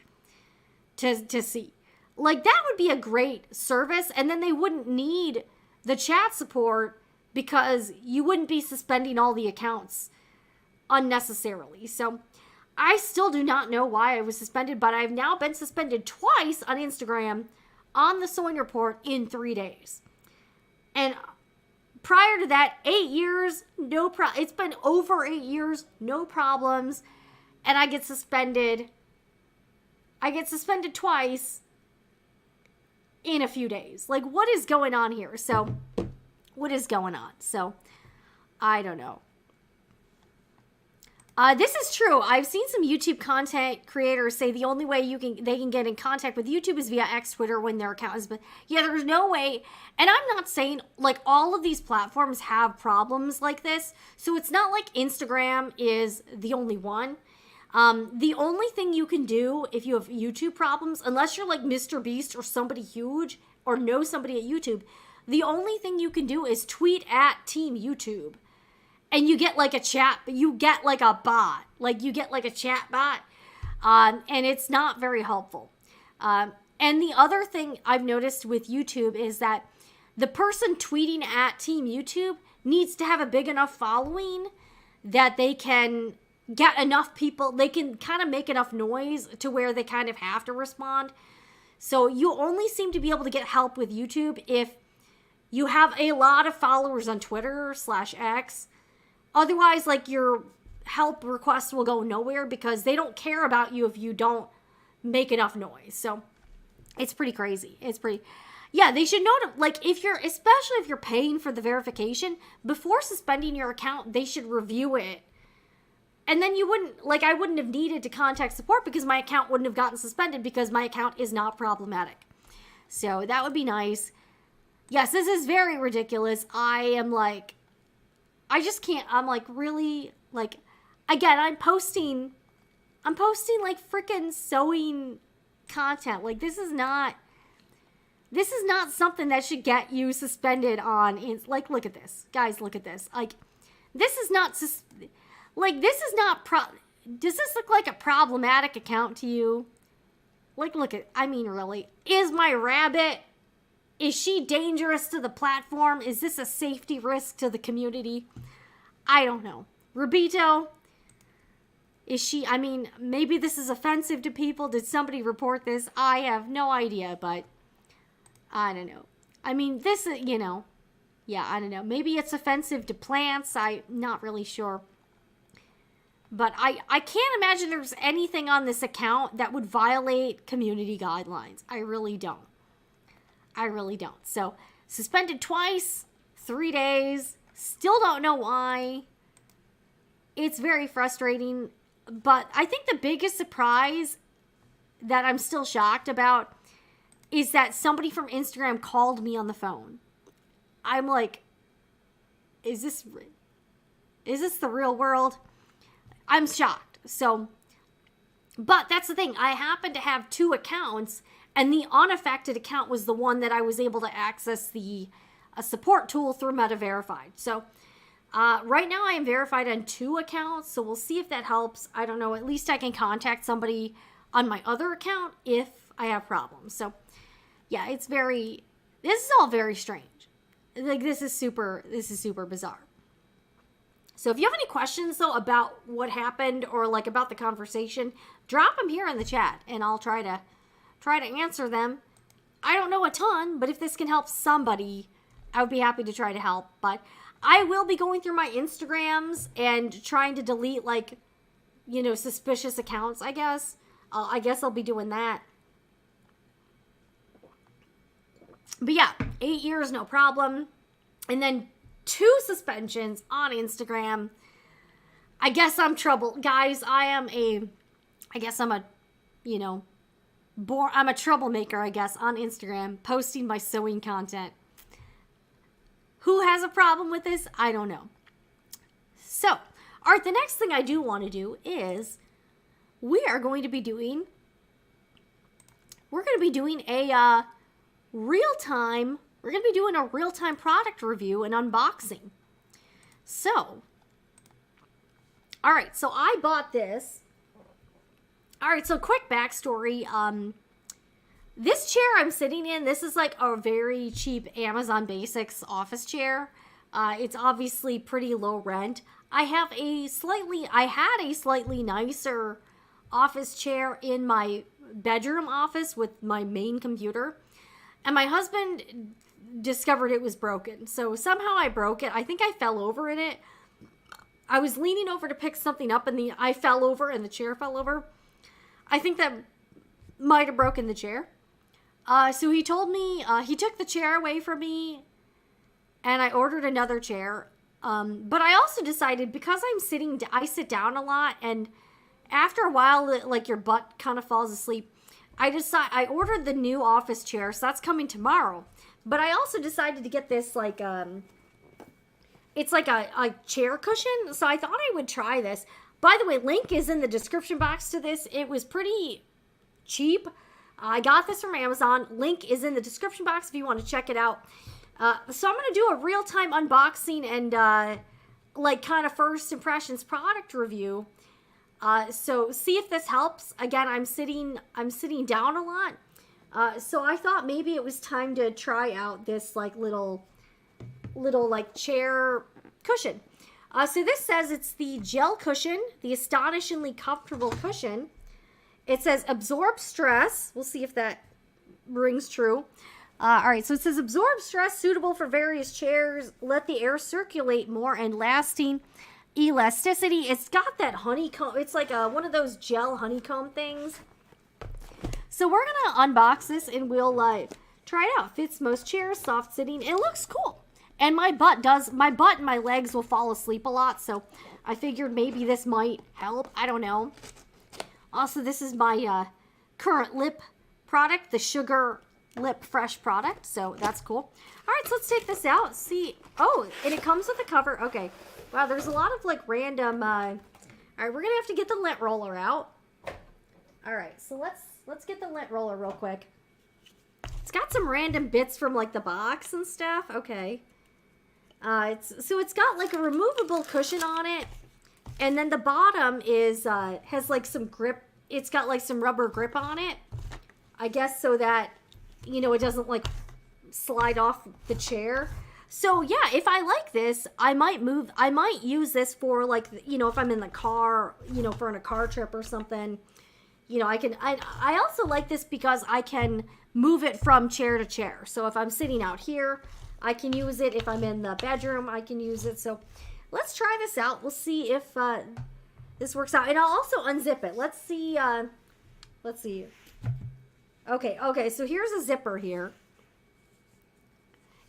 to see. Like, that would be a great service, and then they wouldn't need the chat support because you wouldn't be suspending all the accounts unnecessarily. So I still do not know why I was suspended, but I've now been suspended twice on Instagram on the sewing report in 3 days. And prior to that, 8 years, it's been over 8 years, no problems. And I get suspended twice in a few days. Like, what is going on here? So, what is going on? So, I don't know. This is true. I've seen some YouTube content creators say the only way they can get in contact with YouTube is via X, Twitter, when their account is. But yeah, there's no way. And I'm not saying like all of these platforms have problems like this. So it's not like Instagram is the only one. The only thing you can do if you have YouTube problems, unless you're like Mr. Beast or somebody huge or know somebody at YouTube, the only thing you can do is tweet at Team YouTube. And you get like a chat, you get like a bot, like you get like a chat bot, and it's not very helpful. And the other thing I've noticed with YouTube is that the person tweeting at Team YouTube needs to have a big enough following that they can get enough people, they can kind of make enough noise to where they kind of have to respond. So you only seem to be able to get help with YouTube if you have a lot of followers on Twitter/X. Otherwise, like, your help requests will go nowhere because they don't care about you if you don't make enough noise. So it's pretty crazy. Yeah, they should know like, especially if you're paying for the verification, before suspending your account, they should review it. And then I wouldn't have needed to contact support because my account wouldn't have gotten suspended because my account is not problematic. So that would be nice. Yes, this is very ridiculous. I just can't, I'm like, really, like, again, I'm posting like freaking sewing content. Like, this is not something that should get you suspended on, like, look at this. Guys, look at this. Like, does this look like a problematic account to you? Like, really, is my rabbit, is she dangerous to the platform? Is this a safety risk to the community? I don't know. Rubito, is she, maybe this is offensive to people. Did somebody report this? I have no idea, but I don't know. This is, yeah, I don't know. Maybe it's offensive to plants. I'm not really sure. But I can't imagine there's anything on this account that would violate community guidelines. I really don't. So, suspended twice, 3 days, still don't know why. It's very frustrating. But I think the biggest surprise that I'm still shocked about is that somebody from Instagram called me on the phone. I'm like, is this the real world? I'm shocked. So, but that's the thing. I happen to have 2 accounts, and the unaffected account was the one that I was able to access the support tool through Meta Verified. So, right now I am verified on 2 accounts, so we'll see if that helps. I don't know. At least I can contact somebody on my other account if I have problems. So, yeah, this is all very strange. Like, this is super bizarre. So if you have any questions, though, about what happened or, like, about the conversation, drop them here in the chat, and I'll try to answer them. I don't know a ton, but if this can help somebody, I would be happy to try to help. But I will be going through my Instagrams and trying to delete, like, you know, suspicious accounts, I guess. I guess I'll be doing that. But yeah, 8 years, no problem. And then 2 suspensions on Instagram. I guess I'm trouble. Guys, I'm a, you know, I'm a troublemaker, I guess, on Instagram, posting my sewing content. Who has a problem with this? I don't know. So, all right, the next thing I do want to do is we're going to be doing a real-time product review and unboxing. So, all right, so I bought this. All right, so quick backstory. This chair I'm sitting in, this is like a very cheap Amazon Basics office chair. It's obviously pretty low rent. I had a slightly nicer office chair in my bedroom office with my main computer. And my husband discovered it was broken. So somehow I broke it. I think I fell over in it. I was leaning over to pick something up and I fell over and the chair fell over. I think that might have broken the chair. So he told me, he took the chair away from me and I ordered another chair. But I also decided, because I sit down a lot, and after a while, like, your butt kind of falls asleep. I ordered the new office chair, so that's coming tomorrow. But I also decided to get this, like, it's like a chair cushion. So I thought I would try this. By the way, link is in the description box to this. It was pretty cheap. I got this from Amazon. Link is in the description box if you want to check it out. So I'm going to do a real-time unboxing and, like, kind of first impressions product review. So see if this helps. Again, I'm sitting down a lot. So I thought maybe it was time to try out this, like, little like, chair cushion. So this says it's the gel cushion, the astonishingly comfortable cushion. It says absorb stress. We'll see if that rings true. All right, so it says absorb stress, suitable for various chairs, let the air circulate more, and lasting elasticity. It's got that honeycomb. It's like one of those gel honeycomb things. So we're going to unbox this and we'll try it out. Fits most chairs, soft sitting. It looks cool. And my butt and my legs will fall asleep a lot, so I figured maybe this might help. I don't know. Also, this is my current lip product, the Sugar Lip Fresh product, so that's cool. All right, so let's take this out. See, oh, and it comes with a cover. Okay, wow, there's a lot of, like, random. All right, we're gonna have to get the lint roller out. All right, so let's get the lint roller real quick. It's got some random bits from, like, the box and stuff. Okay. It's got, like, a removable cushion on it, and then the bottom is has, like, some grip. It's got, like, some rubber grip on it, I guess, so that, you know, it doesn't, like, slide off the chair. So yeah, if I like this, I might use this for, like, you know, if I'm in the car, you know, for a car trip or something. You know, I also like this because I can move it from chair to chair. So if I'm sitting out here, I can use it. If I'm in the bedroom, I can use it. So let's try this out. We'll see if this works out. And I'll also unzip it. Let's see. Okay, so here's a zipper here.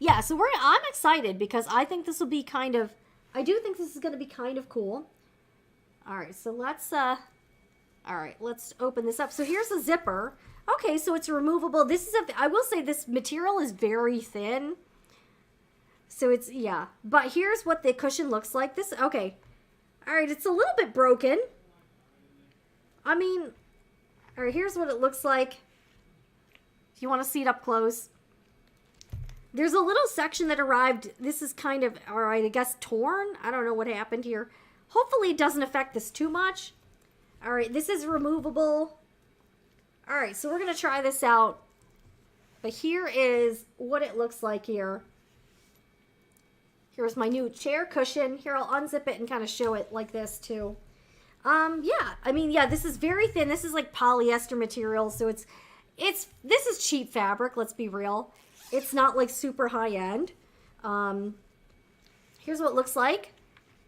Yeah, so I'm excited because I think this will be I do think this is going to be kind of cool. All right, so let's open this up. So here's a zipper. Okay, so it's removable. I will say this material is very thin. So it's, yeah. But here's what the cushion looks like. Okay. All right, it's a little bit broken. I mean, all right, here's what it looks like. If you want to see it up close. There's a little section that arrived. This is kind of, all right, I guess torn. I don't know what happened here. Hopefully it doesn't affect this too much. All right, this is removable. All right, so we're going to try this out. But here is what it looks like here. Here's my new chair cushion. Here, I'll unzip it and kind of show it like this too. Yeah, I mean, yeah, this is very thin. This is like polyester material, so this is cheap fabric, let's be real. It's not like super high end. Here's what it looks like.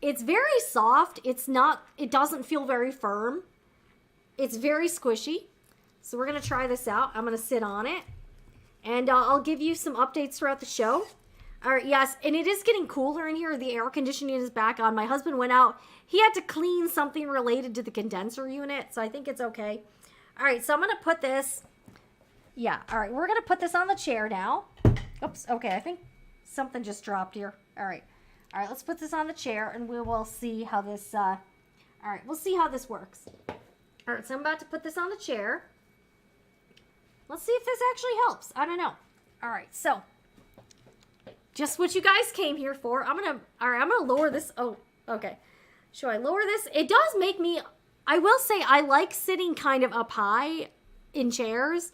It's very soft. It doesn't feel very firm. It's very squishy. So we're going to try this out. I'm going to sit on it. And I'll give you some updates throughout the show. All right, yes, and it is getting cooler in here. The air conditioning is back on. My husband went out. He had to clean something related to the condenser unit, so I think it's okay. All right, so I'm going to put this... Yeah, all right, we're going to put this on the chair now. Oops, okay, I think something just dropped here. All right, let's put this on the chair, and we will see how this... All right, we'll see how this works. All right, so I'm about to put this on the chair. Let's see if this actually helps. I don't know. All right, so... Just what you guys came here for. I'm gonna lower this. Oh, okay. Should I lower this? It does make me, I will say I like sitting kind of up high in chairs.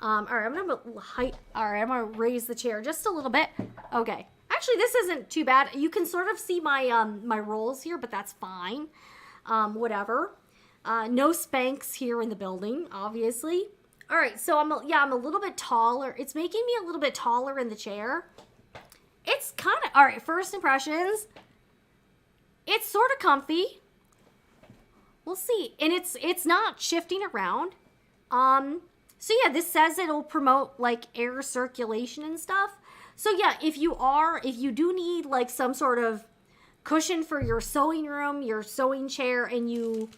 All right, I'm gonna raise the chair just a little bit. Okay. Actually, this isn't too bad. You can sort of see my my rolls here, but that's fine. Whatever. No Spanx here in the building, obviously. All right, so I'm a little bit taller. It's making me a little bit taller in the chair. It's kind of, all right, first impressions, it's sort of comfy. We'll see. And it's not shifting around. So yeah, this says it'll promote like air circulation and stuff. So yeah, if you do need like some sort of cushion for your sewing room, your sewing chair, and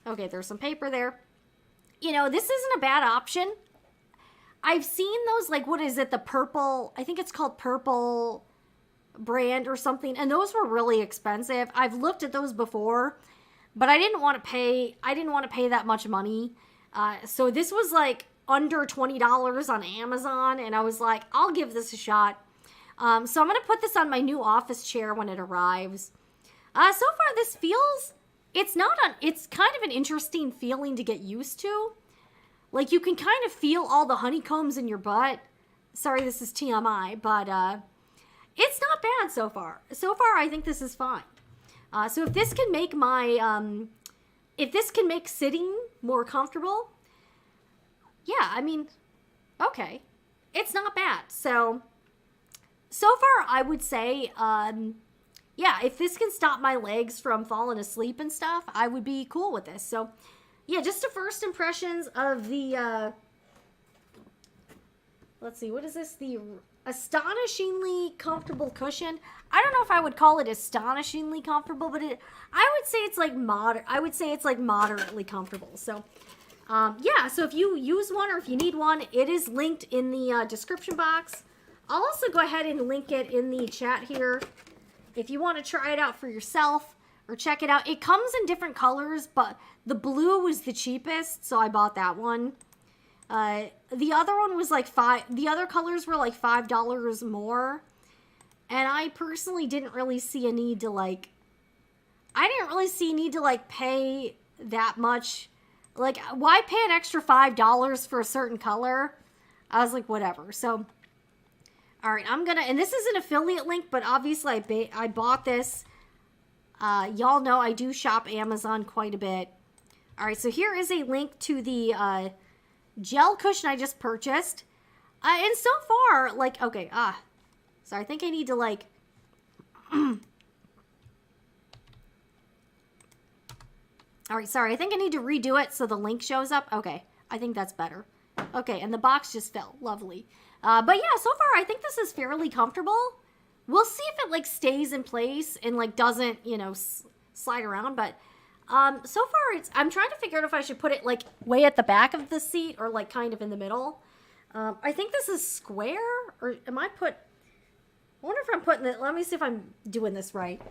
okay, there's some paper there. You know, this isn't a bad option. I've seen those, like, what is it, the purple, I think it's called Purple brand or something, and those were really expensive. I've looked at those before, but I didn't want to pay that much money. So this was like under $20 on Amazon, and I was like, I'll give this a shot. So I'm going to put this on my new office chair when it arrives. So far this feels, it's kind of an interesting feeling to get used to. Like, you can kind of feel all the honeycombs in your butt. Sorry, this is TMI, but it's not bad so far. So far, I think this is fine. So if this can make sitting more comfortable, yeah, I mean, okay, it's not bad. So far, I would say, yeah, if this can stop my legs from falling asleep and stuff, I would be cool with this. So, yeah, just the first impressions of the, let's see, what is this? The astonishingly comfortable cushion. I don't know if I would call it astonishingly comfortable, but I would say it's like moderately comfortable. So, yeah, so if you use one or if you need one, it is linked in the description box. I'll also go ahead and link it in the chat here if you want to try it out for yourself or check it out. It comes in different colors, but the blue was the cheapest, so I bought that one. The other one was like the other colors were like $5 more. And I personally didn't really see a need to pay that much. Like, why pay an extra $5 for a certain color? I was like, whatever. So, all right, and this is an affiliate link, but obviously I bought this. Y'all know I do shop Amazon quite a bit. All right, so here is a link to the gel cushion I just purchased. And so far, like, okay, so I think I need to, like, all right, sorry, I think I need to redo it so the link shows up. Okay, I think that's better. Okay, and the box just fell. Lovely. But yeah, so far I think this is fairly comfortable. We'll see if it, like, stays in place and, like, doesn't, you know, slide around. But so far I'm trying to figure out if I should put it, like, way at the back of the seat or, like, kind of in the middle. I think this is square, or I wonder if I'm putting it, let me see if I'm doing this right.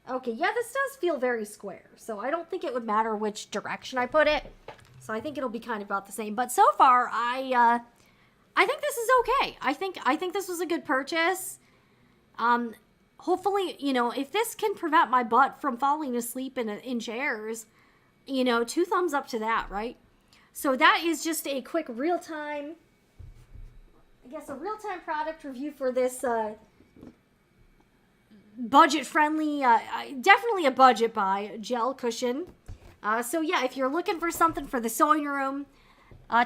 Okay, yeah, this does feel very square, so I don't think it would matter which direction I put it. So I think it'll be kind of about the same. But so far, I think this is okay. I think this was a good purchase. Hopefully, you know, if this can prevent my butt from falling asleep in chairs, you know, 2 thumbs up to that, right? So that is just a quick real-time product review for this budget-friendly, definitely a budget buy, gel cushion. So yeah, if you're looking for something for the sewing room,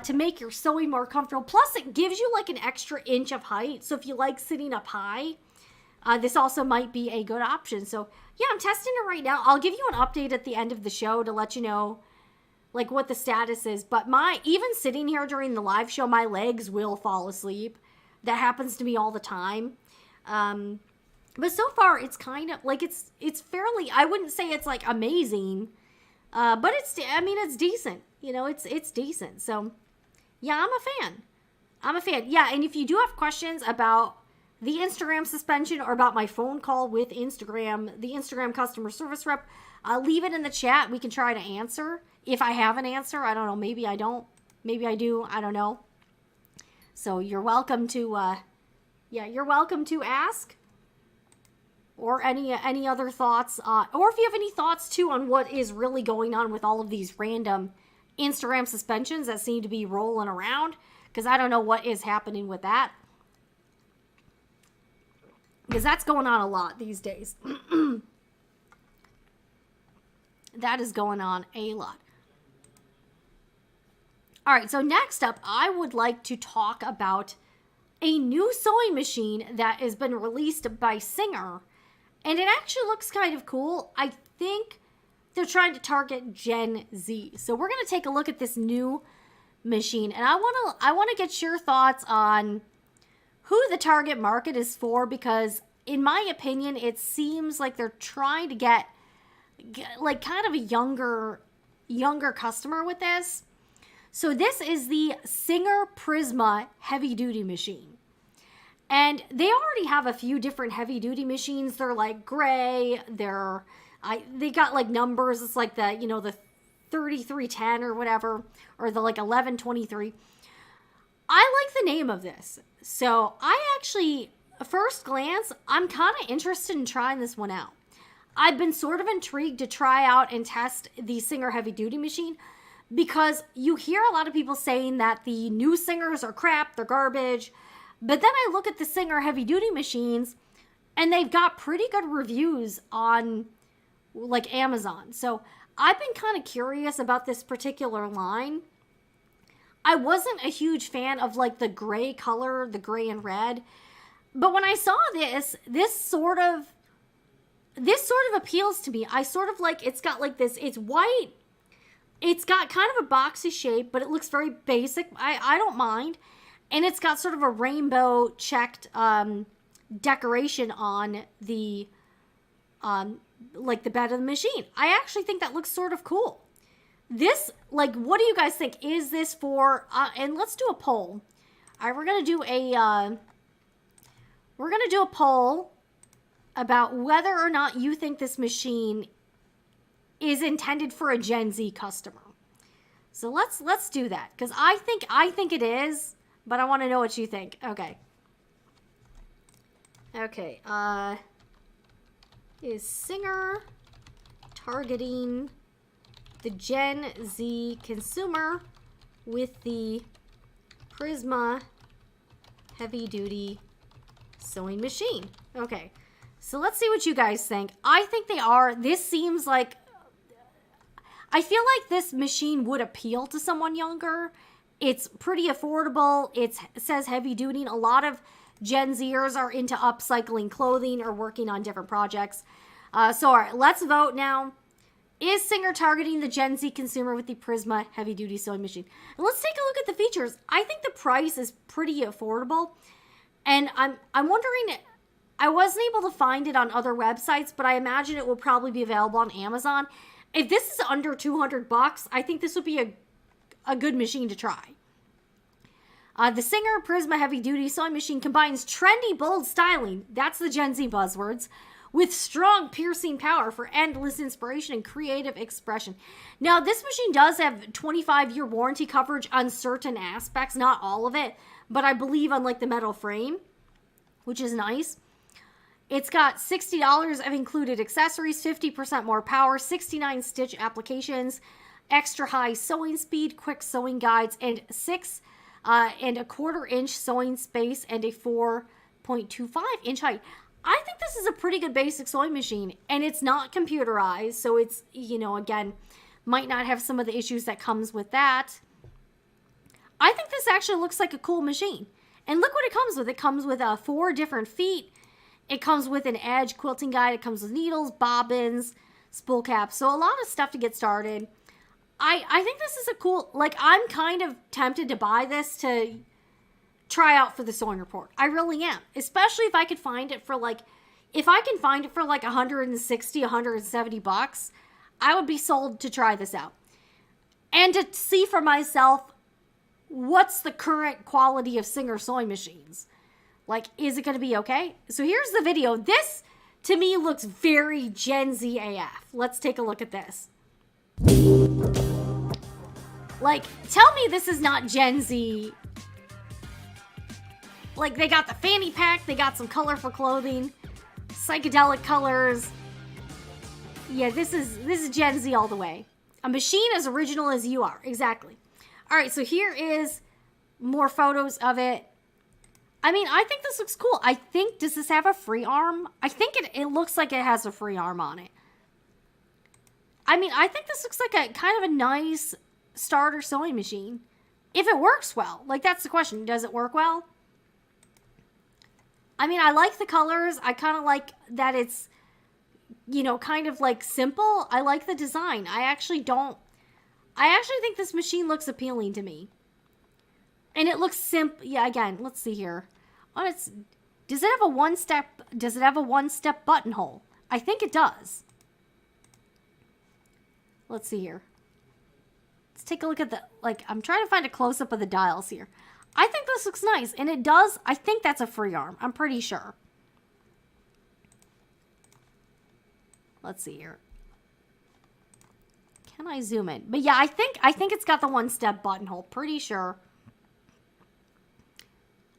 to make your sewing more comfortable, plus it gives you like an extra inch of height, so if you like sitting up high, this also might be a good option. So yeah, I'm testing it right now. I'll give you an update at the end of the show to let you know like what the status is. But even sitting here during the live show, my legs will fall asleep. That happens to me all the time. But so far it's kind of like, it's fairly, I wouldn't say it's like amazing, but it's decent. You know, it's decent. So yeah, I'm a fan. Yeah. And if you do have questions about the Instagram suspension or about my phone call with the Instagram customer service rep, leave it in the chat. We can try to answer. If I have an answer, I don't know. Maybe I don't. Maybe I do. I don't know. So you're welcome to, you're welcome to ask, or any other thoughts, or if you have any thoughts too on what is really going on with all of these random Instagram suspensions that seem to be rolling around, because I don't know what is happening with that. Because that's going on a lot these days. That is going on a lot. All right, so next up, I would like to talk about a new sewing machine that has been released by Singer, and it actually looks kind of cool. I think they're trying to target Gen Z. So we're going to take a look at this new machine, and I want to get your thoughts on who the target market is for, because in my opinion, it seems like they're trying to get like kind of a younger customer with this. So this is the Singer Prisma heavy duty machine. And they already have a few different heavy duty machines. They're like gray. They got like numbers. It's like the 3310 or whatever, or the like 1123. I like the name of this. So I actually, first glance, I'm kind of interested in trying this one out. I've been sort of intrigued to try out and test the Singer heavy duty machine, because you hear a lot of people saying that the new Singers are crap, they're garbage. But then I look at the Singer heavy duty machines and they've got pretty good reviews on like Amazon. So I've been kind of curious about this particular line. I wasn't a huge fan of like the gray color, the gray and red. But when I saw this sort of appeals to me. I sort of like, it's got like this, it's white. It's got kind of a boxy shape, but it looks very basic. I don't mind. And it's got sort of a rainbow checked decoration on the like the bed of the machine. I actually think that looks sort of cool. This, like, what do you guys think? Is this for, and let's do a poll. All right, we're going to do a poll about whether or not you think this machine is intended for a Gen Z customer. So let's do that, because I think it is, but I want to know what you think. Okay. Is Singer targeting the Gen Z consumer with the Prisma heavy duty sewing machine? Okay. So let's see what you guys think. I think they are. This seems like, I feel like this machine would appeal to someone younger. It's pretty affordable. It says heavy duty. A lot of Gen Zers are into upcycling clothing or working on different projects. So all right, let's vote now. Is Singer targeting the Gen Z consumer with the Prisma heavy duty sewing machine? And let's take a look at the features. I think the price is pretty affordable. And I'm wondering, I wasn't able to find it on other websites, but I imagine it will probably be available on Amazon. If this is under $200, I think this would be a good machine to try. The Singer Prisma heavy duty sewing machine combines trendy, bold styling, that's the Gen Z buzzwords, with strong piercing power for endless inspiration and creative expression. Now, this machine does have 25-year warranty coverage on certain aspects, not all of it, but I believe on like the metal frame, which is nice. It's got $60 of included accessories, 50% more power, 69 stitch applications, extra high sewing speed, quick sewing guides, and 6.25 inch sewing space, and a 4.25 inch height. I think this is a pretty good basic sewing machine, and it's not computerized, so it's, you know, again, might not have some of the issues that comes with that. I think this actually looks like a cool machine. And look what it comes with. It comes with 4 different feet. It comes with an edge quilting guide. It comes with needles, bobbins, spool caps. So a lot of stuff to get started. I think this is a cool, like, I'm kind of tempted to buy this to try out for the sewing report. I really am. Especially if I could find it for like, if I can find it for like 160, 170 bucks, I would be sold to try this out. And to see for myself, what's the current quality of Singer sewing machines? Like, is it going to be okay? So here's the video. This, to me, looks very Gen Z AF. Let's take a look at this. Like, tell me this is not Gen Z. Like, they got the fanny pack, they got some colorful clothing, psychedelic colors. Yeah, this is Gen Z all the way. A machine as original as you are. Exactly. All right, so here is more photos of it. I mean, I think this looks cool. I think, does this have a free arm? I think it looks like it has a free arm on it. I mean, I think this looks like a kind of a nice starter sewing machine. If it works well. Like, that's the question. Does it work well? I mean, I like the colors. I kind of like that it's, you know, kind of like simple. I like the design. I actually think this machine looks appealing to me. And it looks simple. Yeah, again, let's see here. Oh, does it have a one-step buttonhole? I think it does. Let's see here. Let's take a look at the, like, I'm trying to find a close-up of the dials here. I think this looks nice, and it does. I think that's a free arm. I'm pretty sure. Let's see here. Can I zoom in? But yeah, I think it's got the one-step buttonhole. Pretty sure.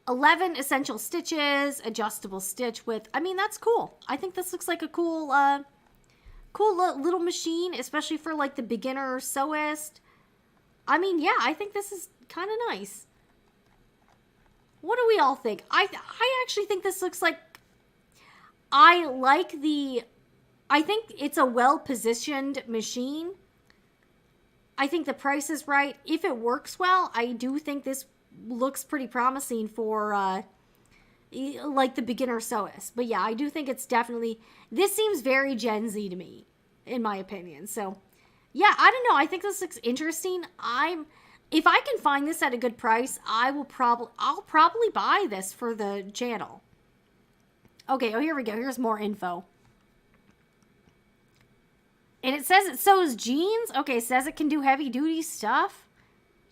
11 essential stitches, adjustable stitch width. I mean, that's cool. I think this looks like a cool, cool little machine, especially for like the beginner sewist. I mean, yeah, I think this is kind of nice. What do we all think? I actually think this looks like, I think it's a well-positioned machine. I think the price is right. If it works well, I do think this looks pretty promising for, like the beginner sewist. But yeah, I do think it's definitely, this seems very Gen Z to me, in my opinion. So yeah, I don't know. I think this looks interesting. If I can find this at a good price, I'll probably buy this for the channel. Okay, oh, here we go. Here's more info. And it says it sews jeans. Okay, it says it can do heavy duty stuff.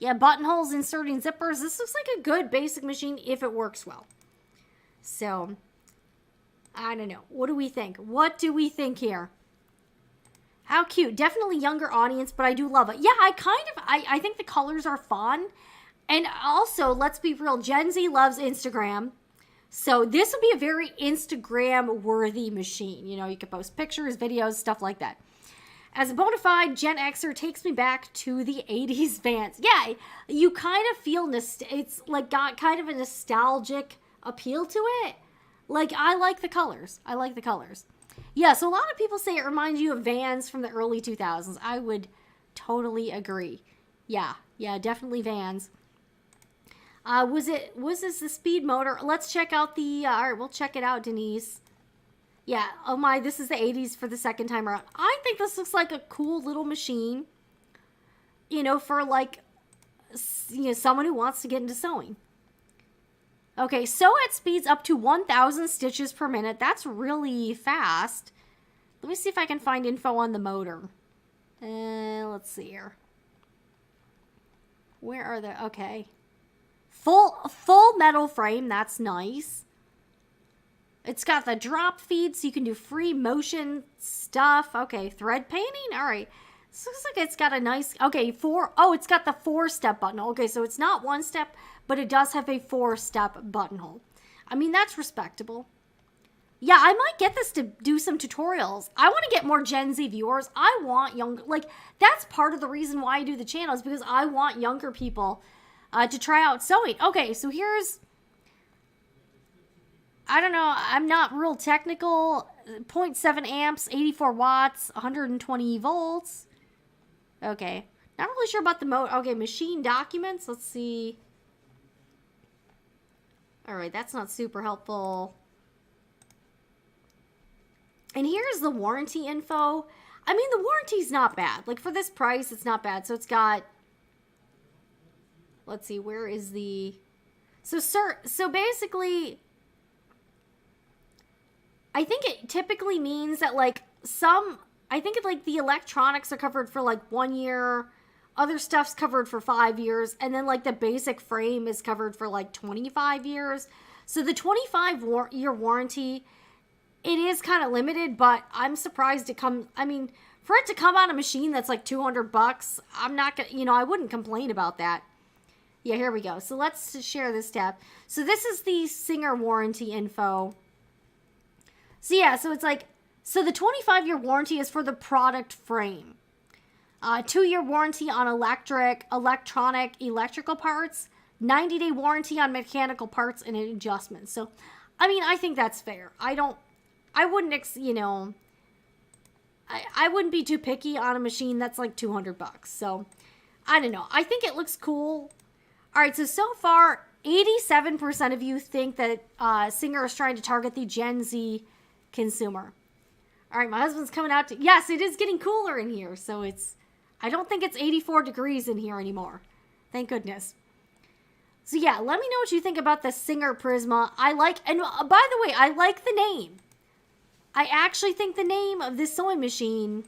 Yeah, buttonholes, inserting zippers. This looks like a good basic machine if it works well. So, I don't know. What do we think? What do we think here? How cute. Definitely younger audience, but I do love it. Yeah, I think the colors are fun. And also, let's be real, Gen Z loves Instagram. So this would be a very Instagram-worthy machine. You know, you could post pictures, videos, stuff like that. As a bona fide Gen Xer, takes me back to the 80s Vans. Yeah, you kind of feel, it's like got kind of a nostalgic appeal to it. Like, I like the colors. I like the colors. Yeah, so a lot of people say it reminds you of Vans from the early 2000s. I would totally agree. Yeah, definitely Vans. Was this the speed motor? Let's check out the, all right, we'll check it out, Denise. Yeah, oh my, this is the 80s for the second time around. I think this looks like a cool little machine, you know, for like, you know, someone who wants to get into sewing. Okay, sew at speeds up to 1,000 stitches per minute. That's really fast. Let me see if I can find info on the motor. Let's see here. Where are the, okay. Full metal frame, that's nice. It's got the drop feed, so you can do free motion stuff. Okay, thread painting? All right. This looks like it's got a nice, okay, it's got the 4-step buttonhole. Okay, so it's not 1 step, but it does have a 4-step buttonhole. I mean, that's respectable. Yeah, I might get this to do some tutorials. I want to get more Gen Z viewers. I want younger, like, that's part of the reason why I do the channel, is because I want younger people to try out sewing. Okay, so here's, I don't know. I'm not real technical. 0.7 amps, 84 watts, 120 volts. Okay. Not really sure about the mode. Okay, machine documents. Let's see. Alright, that's not super helpful. And here's the warranty info. I mean, the warranty's not bad. Like, for this price, it's not bad. So it's got... Let's see, where is the... So basically... I think it typically means that, like, I think it, like, the electronics are covered for, like, 1 year. Other stuff's covered for 5 years. And then, like, the basic frame is covered for, like, 25 years. So the 25-year warranty... It is kind of limited, but I'm surprised it comes... I mean, for it to come on a machine that's like $200, I'm not gonna... You know, I wouldn't complain about that. Yeah, here we go. So let's share this tab. So this is the Singer warranty info. So yeah, so it's like... So the 25-year warranty is for the product frame. 2-year warranty on electrical parts. 90-day warranty on mechanical parts and adjustments. So, I mean, I think that's fair. I wouldn't, you know, I wouldn't be too picky on a machine that's like $200. So, I don't know. I think it looks cool. All right, so far, 87% of you think that Singer is trying to target the Gen Z consumer. All right, my husband's coming out to... Yes, it is getting cooler in here. So, I don't think it's 84 degrees in here anymore. Thank goodness. So, yeah, let me know what you think about the Singer Prisma. And by the way, I like the name. I actually think the name of this sewing machine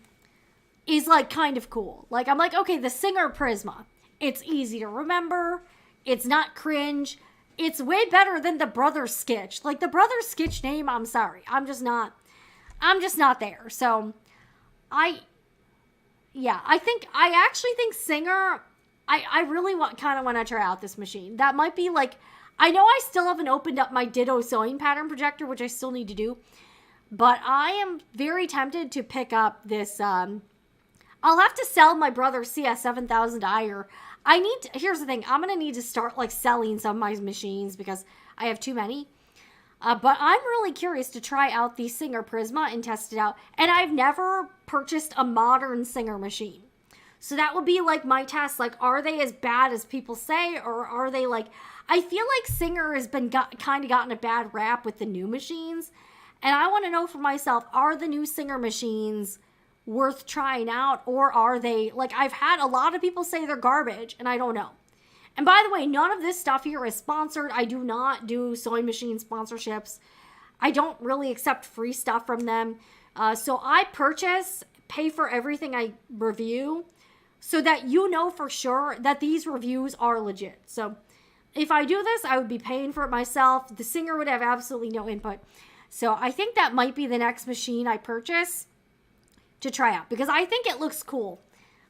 is, like, kind of cool. Like, I'm like, okay, the Singer Prisma. It's easy to remember. It's not cringe. It's way better than the Brothers Sketch. Like, the Brothers Sketch name, I'm sorry. I'm just not there. So, I actually think Singer, I really kind of want to try out this machine. That might be, like, I know I still haven't opened up my Ditto sewing pattern projector, which I still need to do. But I am very tempted to pick up this, I'll have to sell my brother's CS7000i, or here's the thing, I'm going to need to start, like, selling some of my machines because I have too many. But I'm really curious to try out the Singer Prisma and test it out. And I've never purchased a modern Singer machine. So that would be, like, my test. Like, are they as bad as people say, or are they, like, I feel like Singer has been kind of gotten a bad rap with the new machines. And I want to know for myself, are the new Singer machines worth trying out? Or are they, like, I've had a lot of people say they're garbage, and I don't know. And by the way, none of this stuff here is sponsored. I do not do sewing machine sponsorships. I don't really accept free stuff from them. So I pay for everything I review, so that you know for sure that these reviews are legit. So if I do this, I would be paying for it myself. The Singer would have absolutely no input. So I think that might be the next machine I purchase to try out, because I think it looks cool.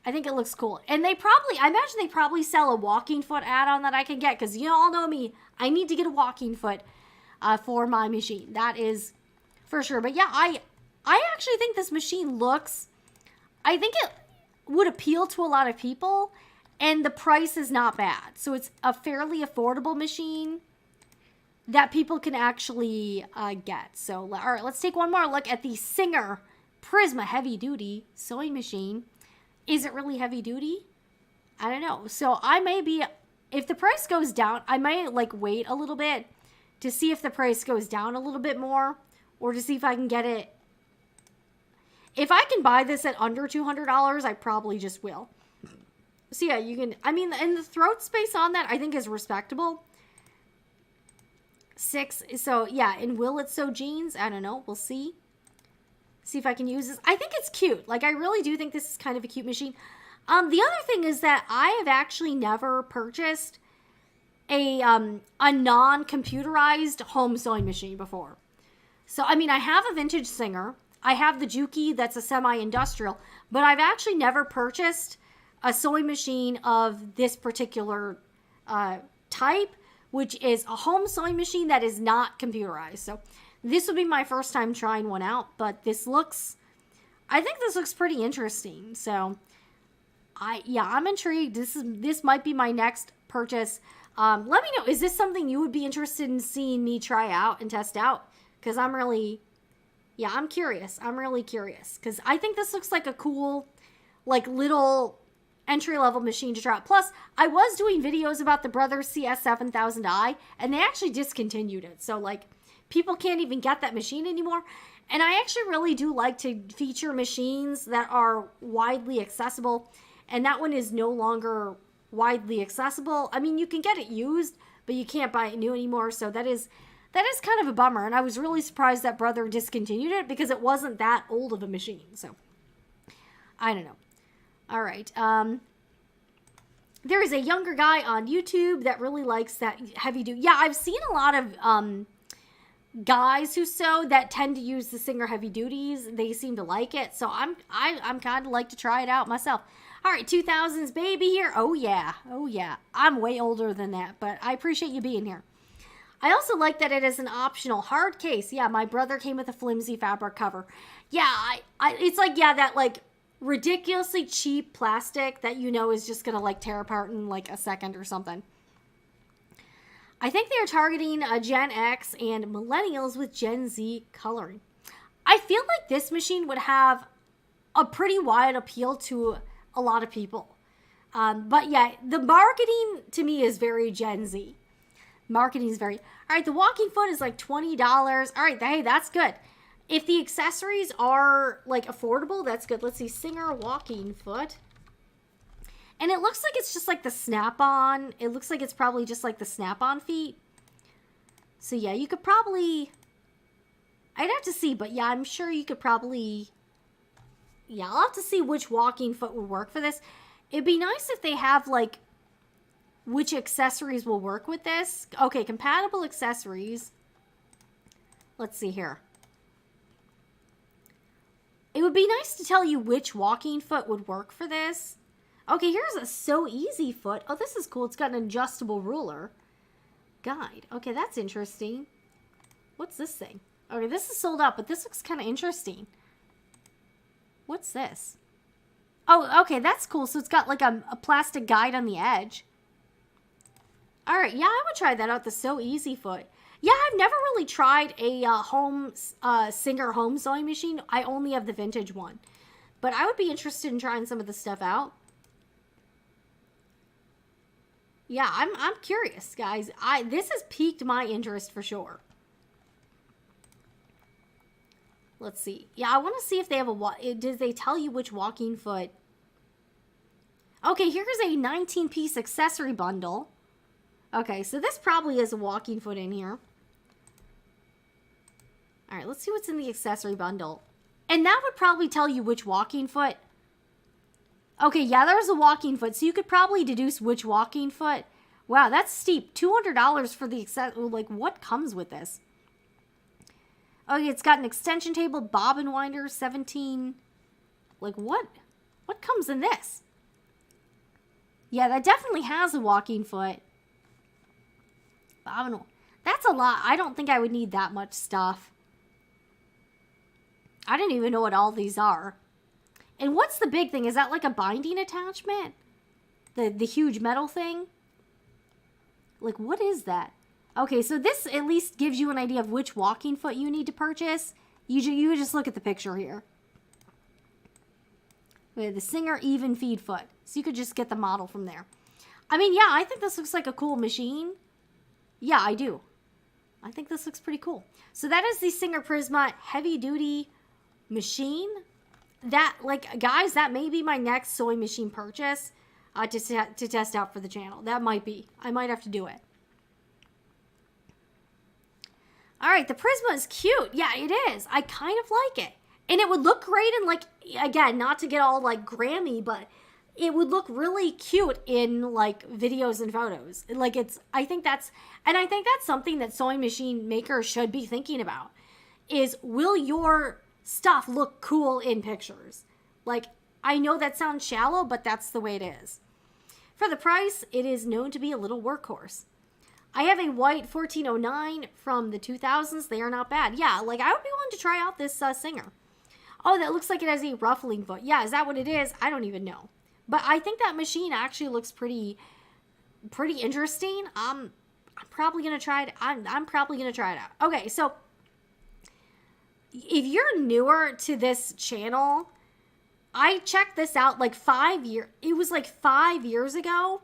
I imagine they probably sell a walking foot add-on that I can get, because you all know me, I need to get a walking foot for my machine. That is for sure. But yeah, I actually think this machine I think it would appeal to a lot of people, and the price is not bad. So it's a fairly affordable machine that people can actually get. So, all right, let's take one more look at the Singer Prisma Heavy Duty Sewing Machine. Is it really heavy duty? I don't know. So if the price goes down, I might, like, wait a little bit to see if the price goes down a little bit more, or to see if I can get it. If I can buy this at under $200, I probably just will. So yeah, and the throat space on that I think is respectable. 6, so yeah, and will it sew jeans? I don't know, we'll see. See if I can use this. I think it's cute. Like, I really do think this is kind of a cute machine. The other thing is that I have actually never purchased a non-computerized home sewing machine before. So, I mean, I have a vintage Singer. I have the Juki that's a semi-industrial. But I've actually never purchased a sewing machine of this particular type, which is a home sewing machine that is not computerized. So, this would be my first time trying one out, but I think this looks pretty interesting. So, I'm intrigued. This might be my next purchase. Let me know, is this something you would be interested in seeing me try out and test out? Because I'm really, yeah, I'm curious. I'm really curious. Because I think this looks like a cool, like, little entry-level machine to try out. Plus, I was doing videos about the Brothers CS7000i, and they actually discontinued it. So, like, people can't even get that machine anymore. And I actually really do like to feature machines that are widely accessible. And that one is no longer widely accessible. I mean, you can get it used, but you can't buy it new anymore. So that is kind of a bummer. And I was really surprised that Brother discontinued it because it wasn't that old of a machine. So I don't know. All right. There is a younger guy on YouTube that really likes that heavy duty. Yeah, I've seen a lot of guys who sew that tend to use the Singer heavy duties. They seem to like it. So I'm kind of like to try it out myself. All right, 2000s baby here. Oh yeah. Oh yeah. I'm way older than that, but I appreciate you being here. I also like that it is an optional hard case. Yeah, my brother came with a flimsy fabric cover. Yeah, it's like, yeah, that like ridiculously cheap plastic that you know is just gonna like tear apart in like a second or something. I think they are targeting Gen X and millennials with Gen Z coloring. I feel like this machine would have a pretty wide appeal to a lot of people. But yeah, the marketing to me is very Gen Z. Marketing is very... All right, the walking foot is like $20. All right, hey, that's good. If the accessories are like affordable, that's good. Let's see, Singer walking foot. And it looks like it's just like the snap-on. It looks like it's probably just like the snap-on feet. So yeah, you could probably... I'd have to see, but yeah, I'm sure you could probably... Yeah, I'll have to see which walking foot would work for this. It'd be nice if they have like which accessories will work with this. Okay, compatible accessories. Let's see here. It would be nice to tell you which walking foot would work for this. Okay, here's a So Easy foot. Oh, this is cool. It's got an adjustable ruler. Guide. Okay, that's interesting. What's this thing? Okay, this is sold out, but this looks kind of interesting. What's this? Oh, okay, that's cool. So it's got like a plastic guide on the edge. All right, yeah, I would try that out, the So Easy foot. Yeah, I've never really tried a Singer home sewing machine. I only have the vintage one. But I would be interested in trying some of the stuff out. Yeah, I'm curious, guys. This has piqued my interest for sure. Let's see. Yeah, I want to see if they have did they tell you which walking foot? Okay, here's a 19-piece accessory bundle. Okay, so this probably is a walking foot in here. All right, let's see what's in the accessory bundle. And that would probably tell you which walking foot. Okay, yeah, there's a walking foot, so you could probably deduce which walking foot. Wow, that's steep. $200 for the accessory. Like, what comes with this? Okay, it's got an extension table, bobbin winder, 17. Like, what? What comes in this? Yeah, that definitely has a walking foot. Bobbin. That's a lot. I don't think I would need that much stuff. I didn't even know what all these are. And what's the big thing? Is that like a binding attachment? The huge metal thing? Like, what is that? Okay, so this at least gives you an idea of which walking foot you need to purchase. You just look at the picture here. We have the Singer even feed foot. So you could just get the model from there. I mean, yeah, I think this looks like a cool machine. Yeah, I do. I think this looks pretty cool. So that is the Singer Prisma heavy duty machine. That, like, guys, that may be my next sewing machine purchase to test out for the channel. That might be. I might have to do it. All right, the Prisma is cute. Yeah, it is. I kind of like it. And it would look great in, like, again, not to get all, like, Grammy, but it would look really cute in, like, videos and photos. Like, I think that's something that sewing machine makers should be thinking about, is will your stuff look cool in pictures? Like, I know that sounds shallow, but that's the way it is. For the price, it is known to be a little workhorse. I have a white 1409 from the 2000s. They are not bad. Yeah, like, I would be willing to try out this Singer. Oh, that looks like it has a ruffling foot. Yeah, is that what it is? I don't even know. But I think that machine actually looks pretty pretty interesting. I'm probably gonna try it. I'm probably gonna try it out. Okay, so if you're newer to this channel, I checked this out like 5 years. It was like 5 years ago.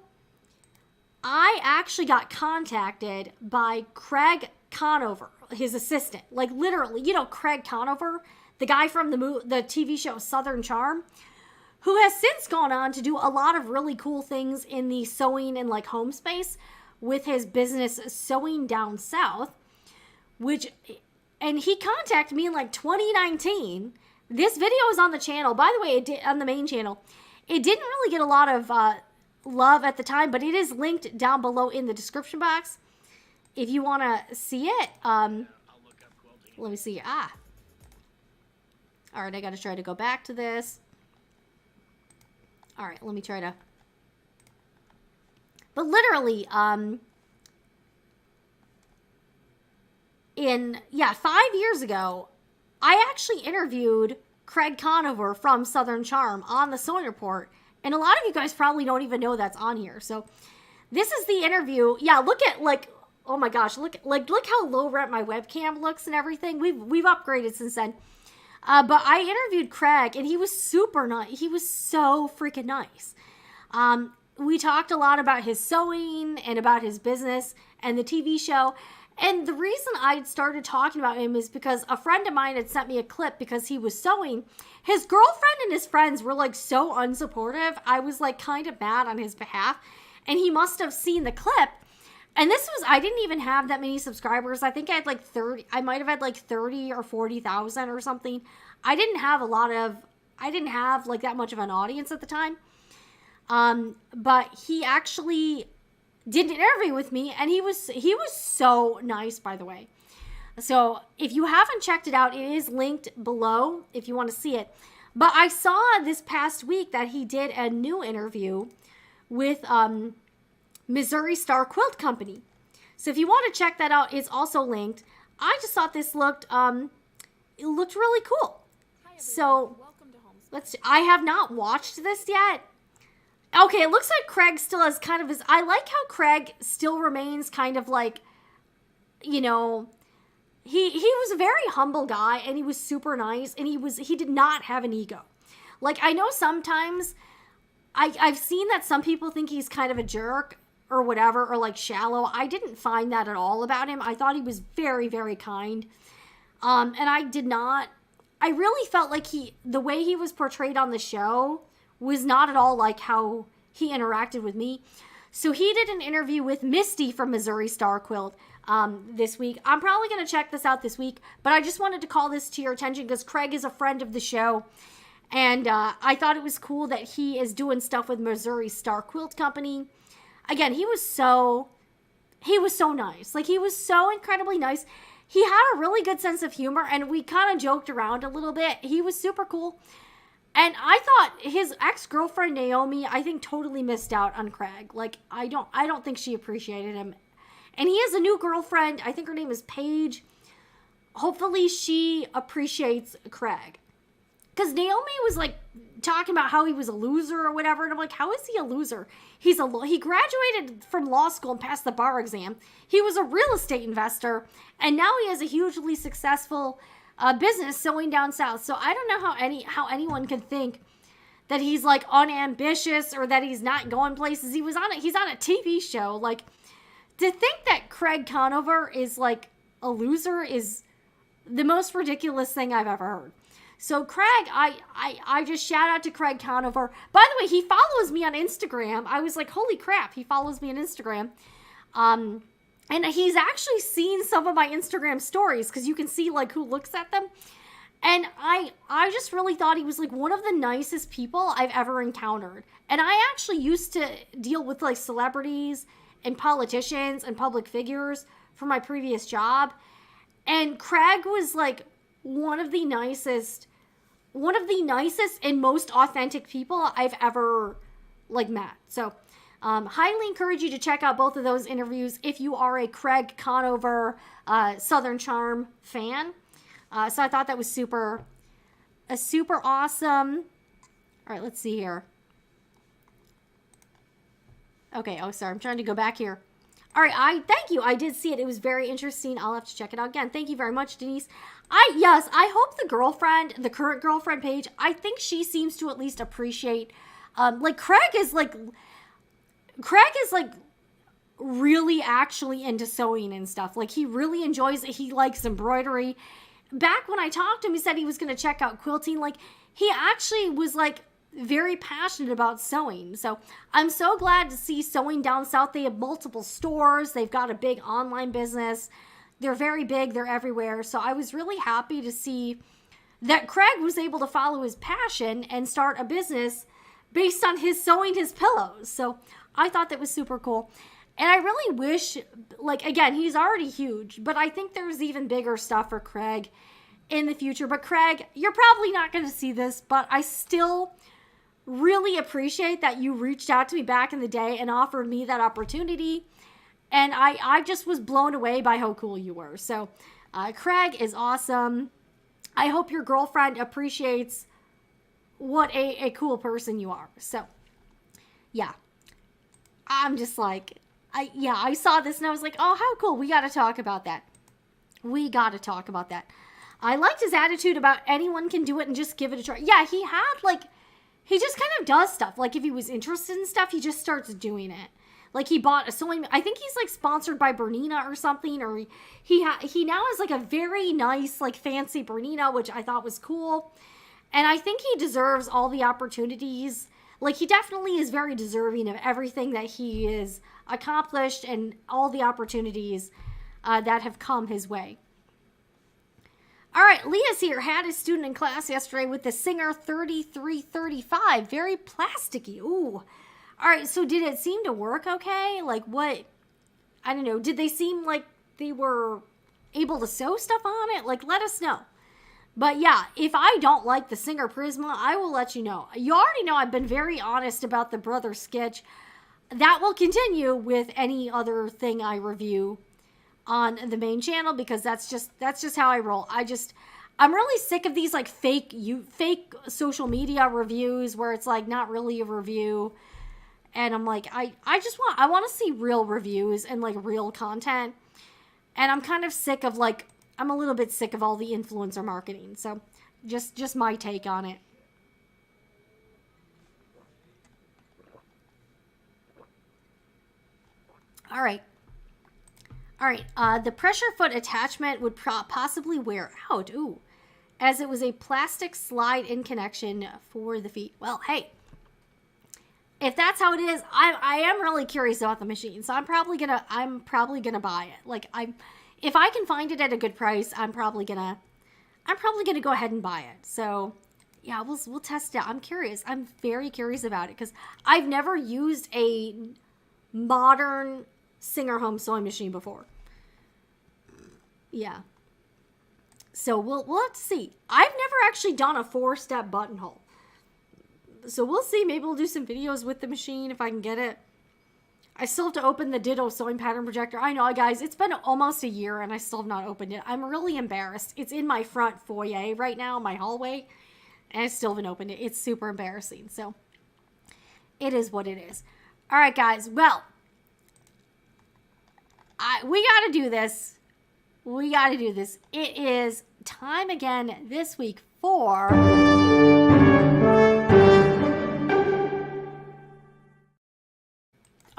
I actually got contacted by Craig Conover, his assistant. Like literally, you know, Craig Conover, the guy from the TV show Southern Charm, who has since gone on to do a lot of really cool things in the sewing and like home space with his business Sewing Down South, and he contacted me in like 2019. This video is on the channel. By the way, on the main channel. It didn't really get a lot of love at the time, but it is linked down below in the description box if you want to see it. Let me see. All right, I got to try to go back to this. All right, let me try to. But literally, 5 years ago, I actually interviewed Craig Conover from Southern Charm on the Sewing Report. And a lot of you guys probably don't even know that's on here. So this is the interview. Yeah, look at like, oh my gosh, look how low rent my webcam looks and everything. We've upgraded since then. But I interviewed Craig and he was super nice. He was so freaking nice. We talked a lot about his sewing and about his business and the TV show. And the reason I started talking about him is because a friend of mine had sent me a clip because he was sewing. His girlfriend and his friends were like so unsupportive. I was like kind of mad on his behalf. And he must have seen the clip. And I didn't even have that many subscribers. I think I had like 30. I might have had like 30 or 40,000 or something. I didn't have like that much of an audience at the time. But he actually did an interview with me, and he was so nice, by the way. So if you haven't checked it out, it is linked below if you want to see it. But I saw this past week that he did a new interview with Missouri Star Quilt Company. So if you want to check that out, it's also linked. I just thought this looked it looked really cool. So welcome to Homespun. I have not watched this yet. Okay, it looks like Craig still has kind of his... I like how Craig still remains kind of like, you know... He was a very humble guy, and he was super nice, and he did not have an ego. Like, I know sometimes... I've seen that some people think he's kind of a jerk, or whatever, or like shallow. I didn't find that at all about him. I thought he was very, very kind. And I did not... I really felt like the way he was portrayed on the show... was not at all like how he interacted with me. So he did an interview with Misty from Missouri Star Quilt this week. I'm probably going to check this out this week, but I just wanted to call this to your attention because Craig is a friend of the show. And I thought it was cool that he is doing stuff with Missouri Star Quilt Company. Again, he was so nice. Like, he was so incredibly nice. He had a really good sense of humor, and we kind of joked around a little bit. He was super cool. And I thought his ex-girlfriend, Naomi, I think totally missed out on Craig. Like, I don't think she appreciated him. And he has a new girlfriend. I think her name is Paige. Hopefully she appreciates Craig. Because Naomi was, like, talking about how he was a loser or whatever. And I'm like, how is he a loser? He graduated from law school and passed the bar exam. He was a real estate investor. And now he has a hugely successful... business Sewing Down South. So I don't know how anyone can think that he's like unambitious or that he's not going places. He's on a TV show. Like, to think that Craig Conover is like a loser is the most ridiculous thing I've ever heard. So Craig, I just shout out to Craig Conover. By the way, he follows me on Instagram. I was like, holy crap, he follows me on Instagram. And he's actually seen some of my Instagram stories because you can see like who looks at them. And I just really thought he was like one of the nicest people I've ever encountered. And I actually used to deal with like celebrities and politicians and public figures for my previous job. And Craig was like one of the nicest and most authentic people I've ever like met. So highly encourage you to check out both of those interviews if you are a Craig Conover Southern Charm fan. So I thought that was super awesome. All right, let's see here. Okay, oh, sorry. I'm trying to go back here. All right, thank you. I did see it. It was very interesting. I'll have to check it out again. Thank you very much, Denise. Yes, I hope the current girlfriend page, I think she seems to at least appreciate, Craig is really actually into sewing and stuff. Like, he really enjoys it. He likes embroidery. Back when I talked to him, he said he was going to check out quilting. Like, he actually was, like, very passionate about sewing. So I'm so glad to see Sewing Down South. They have multiple stores. They've got a big online business. They're very big. They're everywhere. So I was really happy to see that Craig was able to follow his passion and start a business based on his sewing his pillows. So I thought that was super cool. And I really wish, like, again, he's already huge, but I think there's even bigger stuff for Craig in the future. But Craig, you're probably not going to see this, but I still really appreciate that you reached out to me back in the day and offered me that opportunity. And I just was blown away by how cool you were. So Craig is awesome. I hope your girlfriend appreciates what a cool person you are. So yeah, I'm just like, I saw this and I was like, oh, how cool. We got to talk about that. We got to talk about that. I liked his attitude about anyone can do it and just give it a try. Yeah, he just kind of does stuff. Like, if he was interested in stuff, he just starts doing it. Like, he bought a sewing, I think he's, like, sponsored by Bernina or something, or he now has, like, a very nice, like, fancy Bernina, which I thought was cool. And I think he deserves all the opportunities. Like, he definitely is very deserving of everything that he is accomplished and all the opportunities that have come his way. All right, Leah's here. Had a student in class yesterday with the Singer 3335. Very plasticky. Ooh. All right, so did it seem to work okay? Like, what? I don't know. Did they seem like they were able to sew stuff on it? Like, let us know. But yeah, if I don't like the Singer Prisma, I will let you know. You already know I've been very honest about the Brother Sketch. That will continue with any other thing I review on the main channel, because that's just how I roll. I'm really sick of these like fake social media reviews where it's like not really a review. And I'm like, I want to see real reviews and like real content. And I'm kind of sick of I'm a little bit sick of all the influencer marketing. So just my take on it. All right. The pressure foot attachment would possibly wear out. Ooh. As it was a plastic slide-in connection for the feet. Well, hey. If that's how it is, I am really curious about the machine. So I'm probably gonna buy it. Like, if I can find it at a good price, I'm probably gonna go ahead and buy it. So yeah, we'll test it out. I'm curious. I'm very curious about it because I've never used a modern Singer home sewing machine before. Yeah. So we'll have to see. I've never actually done a 4-step buttonhole. So we'll see. Maybe we'll do some videos with the machine if I can get it. I still have to open the Ditto sewing pattern projector. I know, guys, it's been almost a year and I still have not opened it. I'm really embarrassed. It's in my front foyer right now, my hallway, and I still haven't opened it. It's super embarrassing. So it is what it is. All right, guys. Well, we got to do this. We got to do this. It is time again this week for...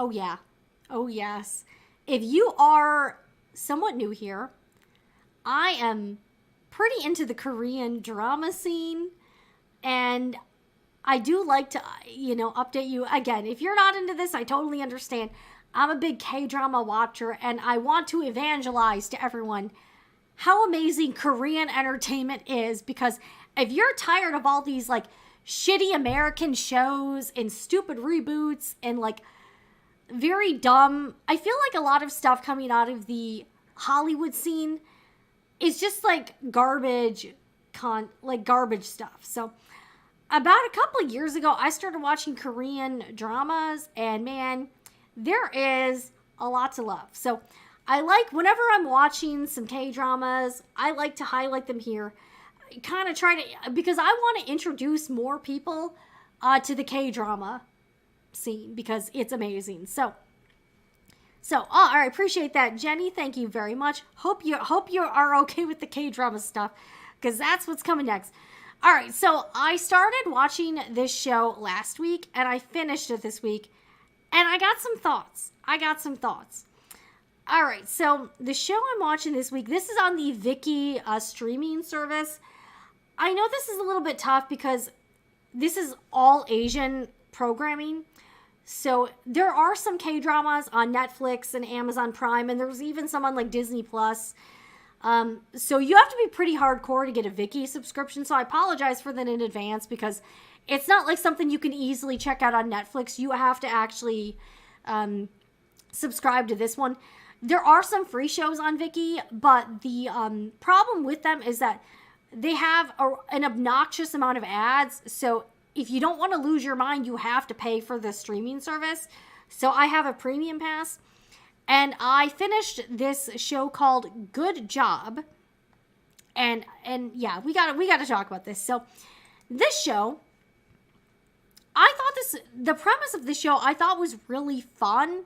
Oh, yeah. Oh, yes. If you are somewhat new here, I am pretty into the Korean drama scene, and I do like to, update you. Again, if you're not into this, I totally understand. I'm a big K-drama watcher, and I want to evangelize to everyone how amazing Korean entertainment is, because if you're tired of all these, shitty American shows and stupid reboots and, very dumb, I feel like a lot of stuff coming out of the Hollywood scene is just, garbage stuff. So, about a couple of years ago, I started watching Korean dramas, and man, there is a lot to love. So I whenever I'm watching some K-dramas, I like to highlight them here. Kind of try to, because I want to introduce more people to the K-drama scene because it's amazing. So I appreciate that, Jenny. Thank you very much. Hope you are okay with the K-drama stuff, because that's what's coming next. All right, so I started watching this show last week, and I finished it this week, and I got some thoughts. All right, so the show I'm watching this week, this is on the Viki streaming service. I know this is a little bit tough because this is all Asian programming. So there are some K-dramas on Netflix and Amazon Prime, and there's even some on like Disney Plus. So you have to be pretty hardcore to get a Viki subscription. So I apologize for that in advance, because it's not like something you can easily check out on Netflix. You have to actually subscribe to this one. There are some free shows on Viki, but the problem with them is that they have an obnoxious amount of ads. So if you don't want to lose your mind, you have to pay for the streaming service. So I have a premium pass, and I finished this show called Good Job. And yeah, we got to talk about this. So this show, the premise of the show I thought was really fun,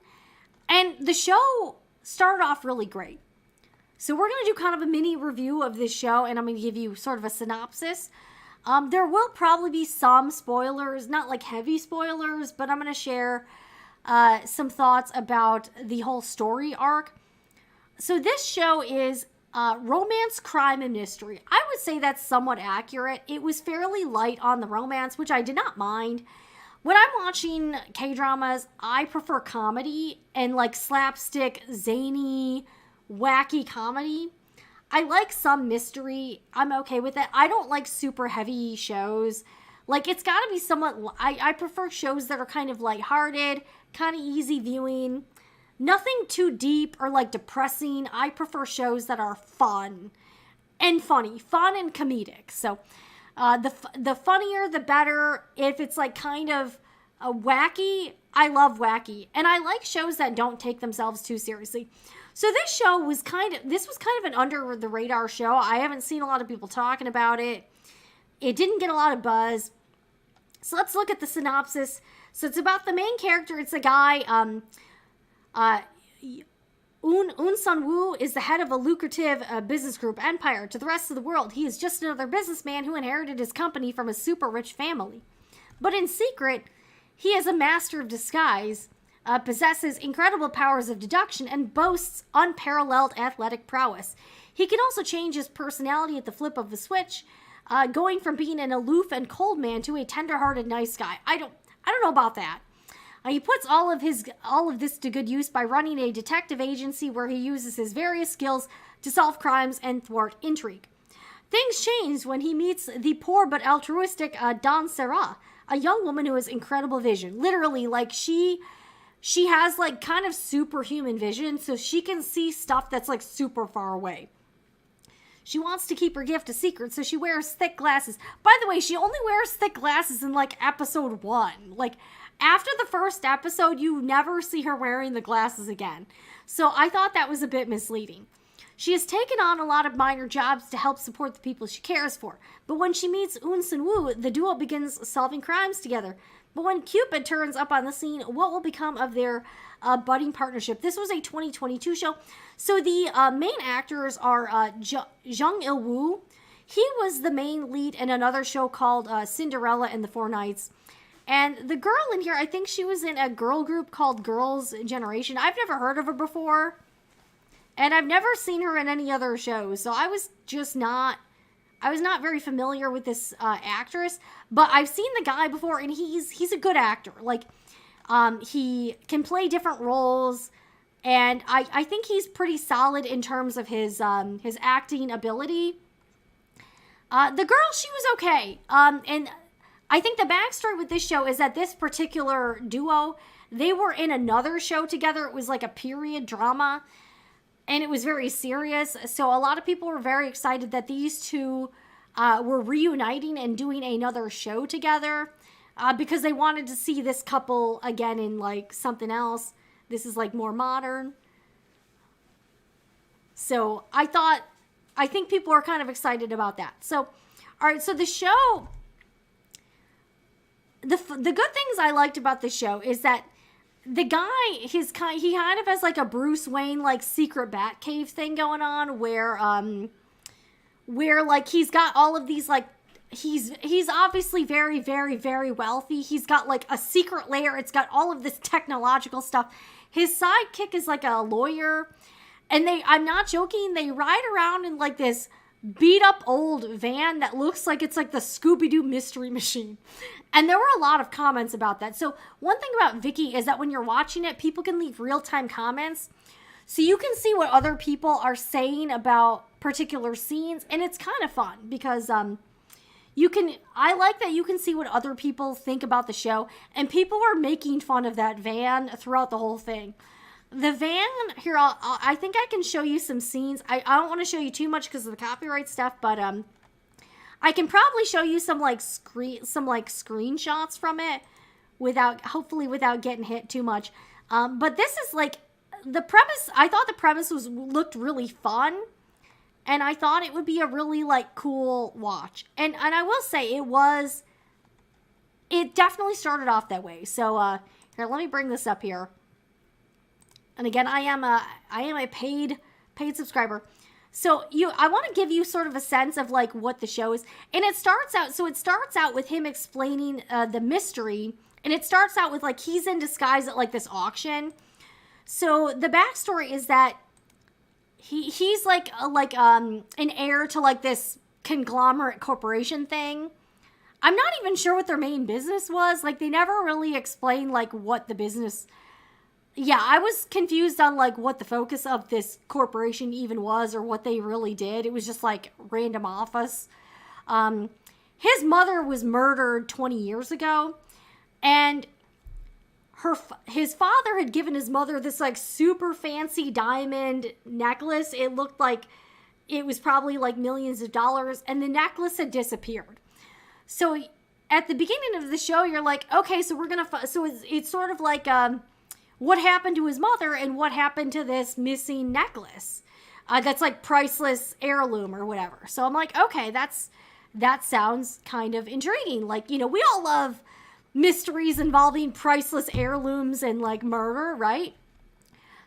and the show started off really great. So we're going to do kind of a mini review of this show, and I'm going to give you sort of a synopsis. There will probably be some spoilers, not like heavy spoilers, but I'm going to share some thoughts about the whole story arc. So this show is romance, crime, and mystery. I would say that's somewhat accurate. It was fairly light on the romance, which I did not mind. When I'm watching K-dramas, I prefer comedy and like slapstick, zany, wacky comedy. I like some mystery. I'm okay with it. I don't like super heavy shows. Like, it's got to be somewhat... I prefer shows that are kind of lighthearted, kind of easy viewing. Nothing too deep or, like, depressing. I prefer shows that are fun and funny. Fun and comedic. So, the funnier, the better. If it's, like, kind of wacky, I love wacky. And I like shows that don't take themselves too seriously. So this show was kind of an under the radar show. I haven't seen a lot of people talking about it. It didn't get a lot of buzz. So let's look at the synopsis. So it's about the main character. It's a guy, Un Sun-woo is the head of a lucrative business group empire. To the rest of the world, he is just another businessman who inherited his company from a super rich family. But in secret, he is a master of disguise, possesses incredible powers of deduction, and boasts unparalleled athletic prowess. He can also change his personality at the flip of a switch, going from being an aloof and cold man to a tender-hearted nice guy. I don't know about that. He puts all of this to good use by running a detective agency where he uses his various skills to solve crimes and thwart intrigue. Things change when he meets the poor but altruistic Dawn Sarah, a young woman who has incredible vision. Literally, like, she has, like, kind of superhuman vision, so she can see stuff that's, like, super far away. She wants to keep her gift a secret, so she wears thick glasses. By the way, she only wears thick glasses in, like, episode 1. Like, after the first episode, you never see her wearing the glasses again. So I thought that was a bit misleading. She has taken on a lot of minor jobs to help support the people she cares for. But when she meets Un Sun-woo, the duo begins solving crimes together. But when Cupid turns up on the scene, what will become of their budding partnership? This was a 2022 show. So the main actors are Jung Il-woo. He was the main lead in another show called Cinderella and the Four Knights. And the girl in here, I think she was in a girl group called Girls' Generation. I've never heard of her before. And I've never seen her in any other shows. So I was not very familiar with this actress, but I've seen the guy before, and he's a good actor. Like, he can play different roles, and I think he's pretty solid in terms of his acting ability. The girl, she was okay, and I think the backstory with this show is that this particular duo, they were in another show together. It was like a period drama, and it was very serious. So a lot of people were very excited that these two were reuniting and doing another show together because they wanted to see this couple again in like something else. This is like more modern. So I think people are kind of excited about that. So, all right, so the show, the good things I liked about the show is that the guy, he kind of has like a Bruce Wayne like secret Batcave thing going on where like he's got all of these like he's obviously very, very, very wealthy. He's got like a secret lair. It's got all of this technological stuff. His sidekick is like a lawyer, and I'm not joking, they ride around in like this beat up old van that looks like it's like the Scooby-Doo mystery machine. And there were a lot of comments about that. So one thing about Vicky is that when you're watching it, people can leave real-time comments. So you can see what other people are saying about particular scenes. And it's kind of fun because I like that you can see what other people think about the show. And people were making fun of that van throughout the whole thing. The van, here, I think I can show you some scenes. I don't want to show you too much because of the copyright stuff, but I can probably show you some screenshots from it hopefully without getting hit too much. But this is like the premise. I thought the premise looked really fun, and I thought it would be a really like cool watch. And I will say it definitely started off that way. So here, let me bring this up here. And again, I am a paid subscriber. So I want to give you sort of a sense of like what the show is. And it starts out with him explaining the mystery. And it starts out with like he's in disguise at like this auction. So the backstory is that he's like an heir to like this conglomerate corporation thing. I'm not even sure what their main business was. Like they never really explained like what the business. Yeah, I was confused on like what the focus of this corporation even was or what they really did. It was just like random office. His mother was murdered 20 years ago, and his father had given his mother this like super fancy diamond necklace. It looked like it was probably like millions of dollars, and the necklace had disappeared. So at the beginning of the show, you're like, okay, so we're gonna. So it's sort of like what happened to his mother and what happened to this missing necklace that's like priceless heirloom or whatever. So I'm like, okay, that sounds kind of intriguing. Like, you know, we all love mysteries involving priceless heirlooms and like murder, right?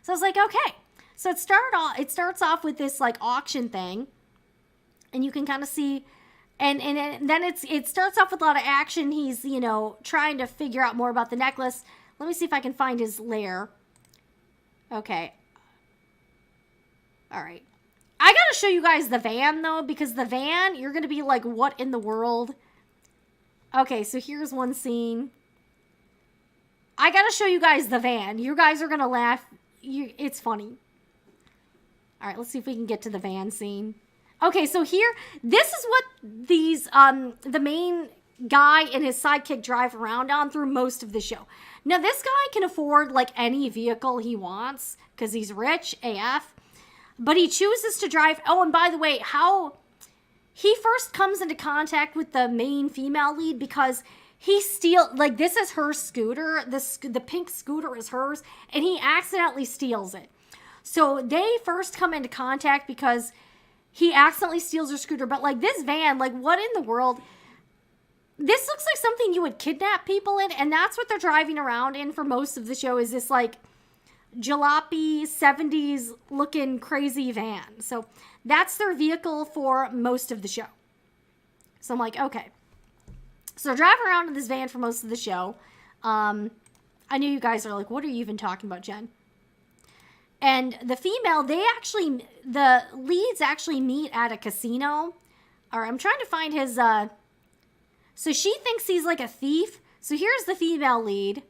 So I was like, okay. So it starts off with this like auction thing, and you can kind of see, and then it starts off with a lot of action. He's, you know, trying to figure out more about the necklace. Let me see if I can find his lair. Okay. All right. I gotta show you guys the van, though, because the van, you're gonna be like, what in the world? Okay, so here's one scene. I gotta show you guys the van. You guys are gonna laugh. It's funny. All right, let's see if we can get to the van scene. Okay, so here, this is what these, the main guy and his sidekick drive around on through most of the show. Now, this guy can afford like any vehicle he wants because he's rich AF, but he chooses to drive. Oh, and by the way, how he first comes into contact with the main female lead because like this is her scooter. The pink scooter is hers, and he accidentally steals it. So they first come into contact because he accidentally steals her scooter. But like this van, like what in the world? This looks like something you would kidnap people in, and that's what they're driving around in for most of the show, is this like jalopy 70s looking crazy van. So that's their vehicle for most of the show. So I'm like, okay. So they're driving around in this van for most of the show. I know you guys are like, what are you even talking about, Jen? And the female, the leads actually meet at a casino. All right, I'm trying to find his, so she thinks he's like a thief. So here's the female lead.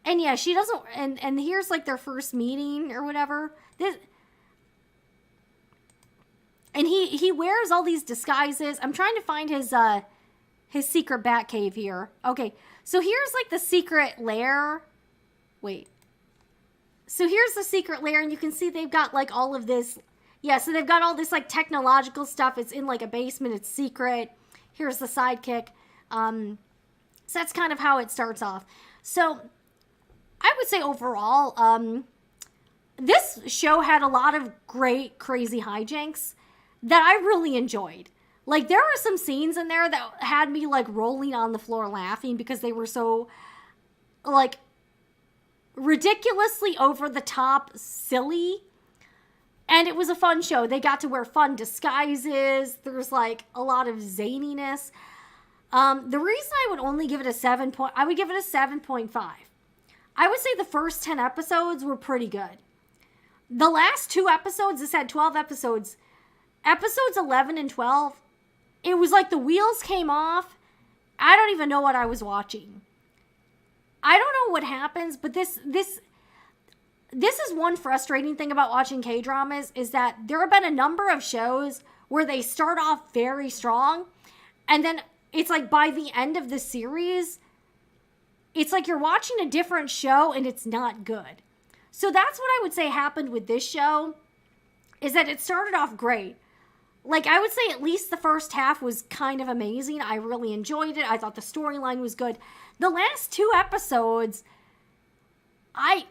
And yeah, she doesn't, and here's like their first meeting or whatever. And he wears all these disguises. I'm trying to find his secret bat cave here. Okay, so here's like the secret lair. Wait. So here's the secret lair, and you can see they've got like all of this. Yeah, so they've got all this like technological stuff. It's in like a basement. It's secret. Here's the sidekick. So that's kind of how it starts off. So I would say overall, this show had a lot of great, crazy hijinks that I really enjoyed. Like, there are some scenes in there that had me, like, rolling on the floor laughing because they were so, like, ridiculously over the top silly. And it was a fun show. They got to wear fun disguises. There's, like, a lot of zaniness. The reason I would only give it a I would give it a 7.5. I would say the first 10 episodes were pretty good. The last 2 episodes, this had 12 episodes. Episodes 11 and 12, it was like the wheels came off. I don't even know what I was watching. I don't know what happens, but this is one frustrating thing about watching K-dramas, is that there have been a number of shows where they start off very strong, and then it's like by the end of the series, it's like you're watching a different show and it's not good. So that's what I would say happened with this show, is that it started off great. Like, I would say at least the first half was kind of amazing. I really enjoyed it. I thought the storyline was good. The last 2 episodes, I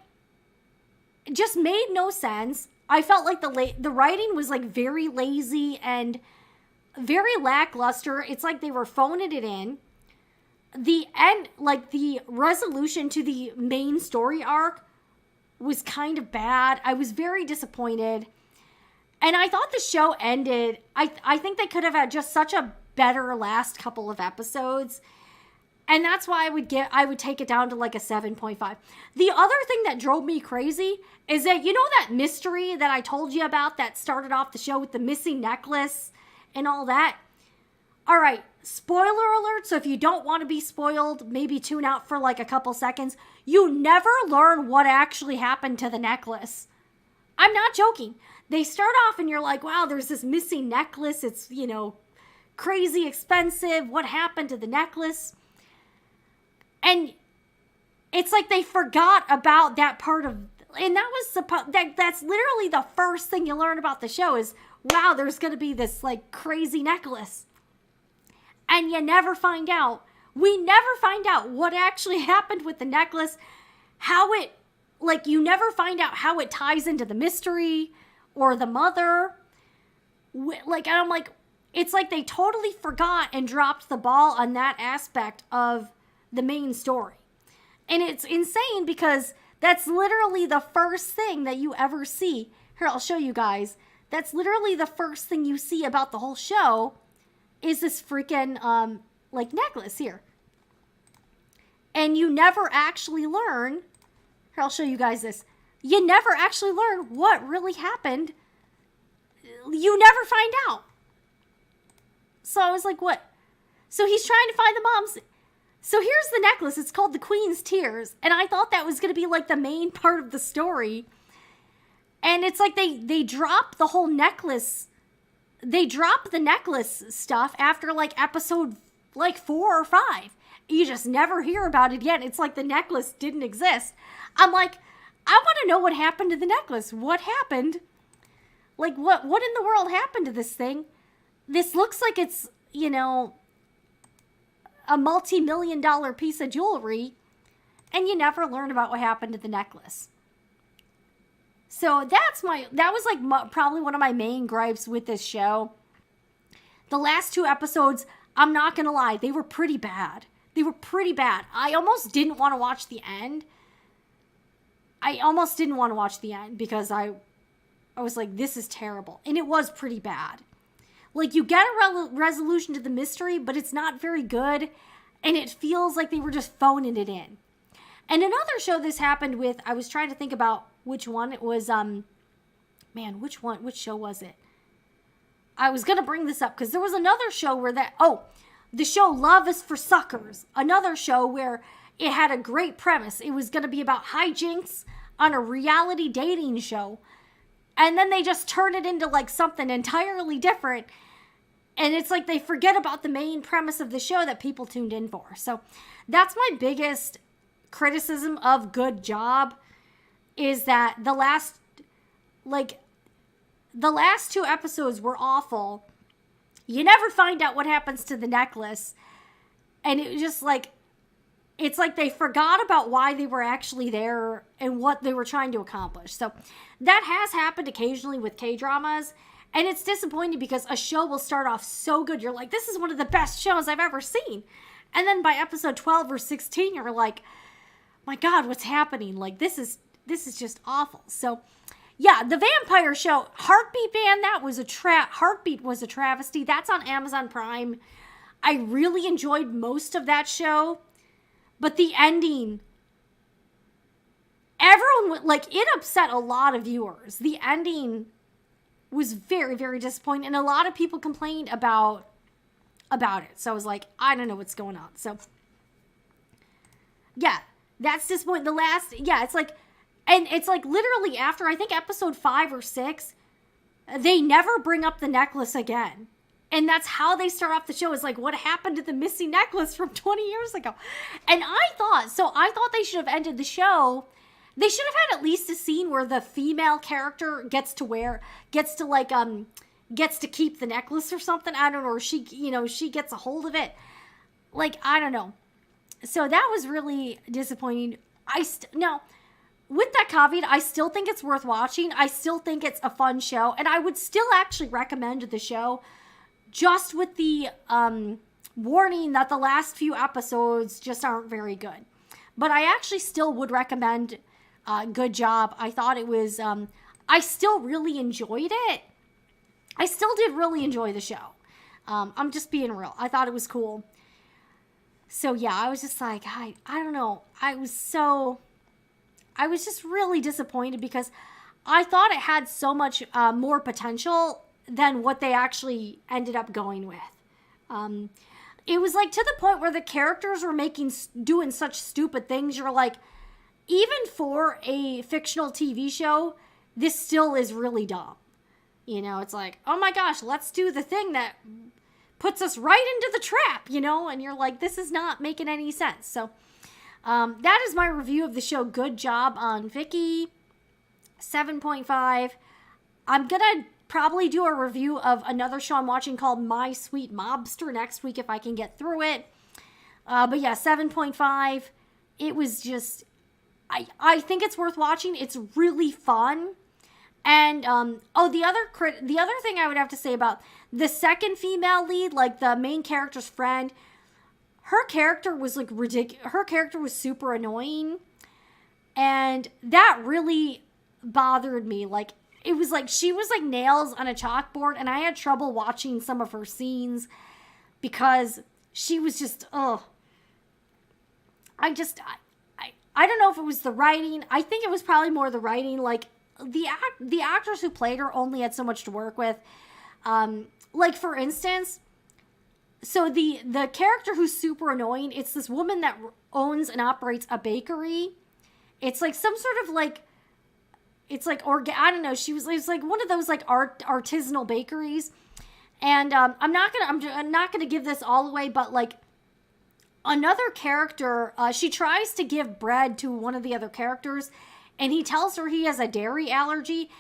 just made no sense. I felt like the writing was, like, very lazy and very lackluster. It's like they were phoning it in. The end, like, the resolution to the main story arc was kind of bad. I was very disappointed. And I thought the show ended, I think they could have had just such a better last couple of episodes. And that's why I would take it down to like a 7.5. The other thing that drove me crazy is that, you know, that mystery that I told you about that started off the show with the missing necklace and all that? All right, spoiler alert. So if you don't want to be spoiled, maybe tune out for like a couple seconds. You never learn what actually happened to the necklace. I'm not joking. They start off and you're like, wow, there's this missing necklace. It's, you know, crazy expensive. What happened to the necklace? And it's like they forgot about that part of, and that was that's literally the first thing you learn about the show is, wow, there's going to be this like crazy necklace. And you never find out. We never find out what actually happened with the necklace, how it, like, you never find out how it ties into the mystery or the mother. Like, and I'm like, it's like they totally forgot and dropped the ball on that aspect of the main story. And it's insane because that's literally the first thing that you ever see. Here, I'll show you guys. That's literally the first thing you see about the whole show is this freaking, like, necklace here. And you never actually learn. Here, I'll show you guys this. You never actually learn what really happened. You never find out. So I was like, what? So he's trying to find the mom's. So here's the necklace. It's called the Queen's Tears. And I thought that was going to be like the main part of the story. And it's like they drop the whole necklace. They drop the necklace stuff after like episode like 4 or 5. You just never hear about it again. It's like the necklace didn't exist. I'm like, I want to know what happened to the necklace. What happened? Like, what in the world happened to this thing? This looks like it's, you know, a multi-million-dollar piece of jewelry, and you never learn about what happened to the necklace. So that was like probably one of my main gripes with this show. The last 2 episodes, I'm not going to lie, they were pretty bad. They were pretty bad. I almost didn't want to watch the end. Because I was like, this is terrible. And it was pretty bad. Like, you get a resolution to the mystery, but it's not very good. And it feels like they were just phoning it in. And another show this happened with, I was trying to think about which one. It was, which show was it? I was going to bring this up because there was another show where the show Love is for Suckers. Another show where it had a great premise. It was going to be about hijinks on a reality dating show. And then they just turn it into like something entirely different. And it's like they forget about the main premise of the show that people tuned in for. So that's my biggest criticism of Good Job, is that the last 2 episodes were awful. You never find out what happens to the necklace. And it was just like, it's like they forgot about why they were actually there and what they were trying to accomplish. So that has happened occasionally with K-dramas. And it's disappointing because a show will start off so good. You're like, this is one of the best shows I've ever seen. And then by episode 12 or 16, you're like, my God, what's happening? Like, this is just awful. So, yeah, the vampire show, Heartbeat Man, Heartbeat was a travesty. That's on Amazon Prime. I really enjoyed most of that show. But the ending, everyone, like, it upset a lot of viewers. The ending was very, very disappointing. And a lot of people complained about it. So I was like, I don't know what's going on. So, yeah, that's disappointing. It's like literally after, I think, episode 5 or 6, they never bring up the necklace again. And that's how they start off the show, is like, what happened to the missing necklace from 20 years ago? And I thought they should have ended the show. They should have had at least a scene where the female character gets to keep the necklace or something. I don't know. Or she gets a hold of it. Like, I don't know. So that was really disappointing. Now, with that caveat, I still think it's worth watching. I still think it's a fun show. And I would still actually recommend the show, just with the warning that the last few episodes just aren't very good. But I actually still would recommend Good Job. I thought it was, I still really enjoyed it. I still did really enjoy the show. I'm just being real. I thought it was cool. So yeah, I was just like, I don't know. I was just really disappointed because I thought it had so much more potential than what they actually ended up going with. It was like to the point where the characters were doing such stupid things. You're like, even for a fictional TV show, this still is really dumb. You know, it's like, oh my gosh, let's do the thing that puts us right into the trap, you know? And you're like, this is not making any sense. So that is my review of the show Good Job on Viki. 7.5. I'm going to probably do a review of another show I'm watching called My Sweet Mobster next week if I can get through it. But yeah, 7.5. It was just, I think it's worth watching. It's really fun. And, the other thing I would have to say about the second female lead, like the main character's friend, her character was like ridiculous. Her character was super annoying. And that really bothered me. Like, it was like she was like nails on a chalkboard, and I had trouble watching some of her scenes because she was just, I don't know if it was the writing. I think it was probably more the writing. Like, the actors who played her only had so much to work with. Like, for instance, so the character who's super annoying, it's this woman that owns and operates a bakery. It's like some sort of like, it's like, I don't know, it was like one of those like artisanal bakeries. And I'm not gonna give this all away, but like another character, she tries to give bread to one of the other characters, and he tells her he has a dairy allergy,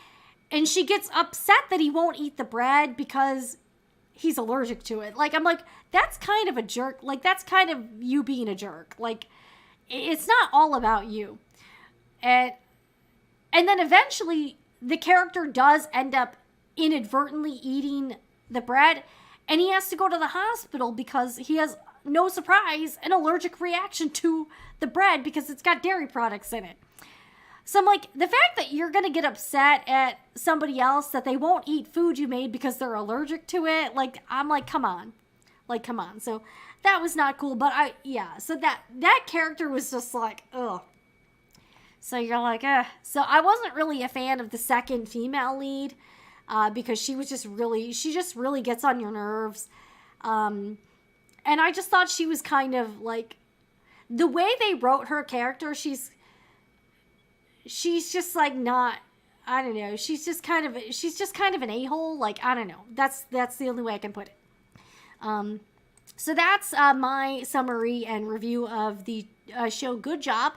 and she gets upset that he won't eat the bread because he's allergic to it. Like, I'm like, that's kind of a jerk. Like, that's kind of you being a jerk. Like, it's not all about you. And then eventually the character does end up inadvertently eating the bread, and he has to go to the hospital because he has, no surprise, an allergic reaction to the bread because it's got dairy products in it. So I'm like, the fact that you're going to get upset at somebody else that they won't eat food you made because they're allergic to it, like, I'm like, come on. Like, come on. So that was not cool. But so that character was just like, ugh. So you're like, ugh. So I wasn't really a fan of the second female lead because she just really gets on your nerves. And I just thought she was kind of like, the way they wrote her character, she's just like not, I don't know. She's just kind of an a-hole. Like, I don't know. That's the only way I can put it. So that's my summary and review of the show Good Job.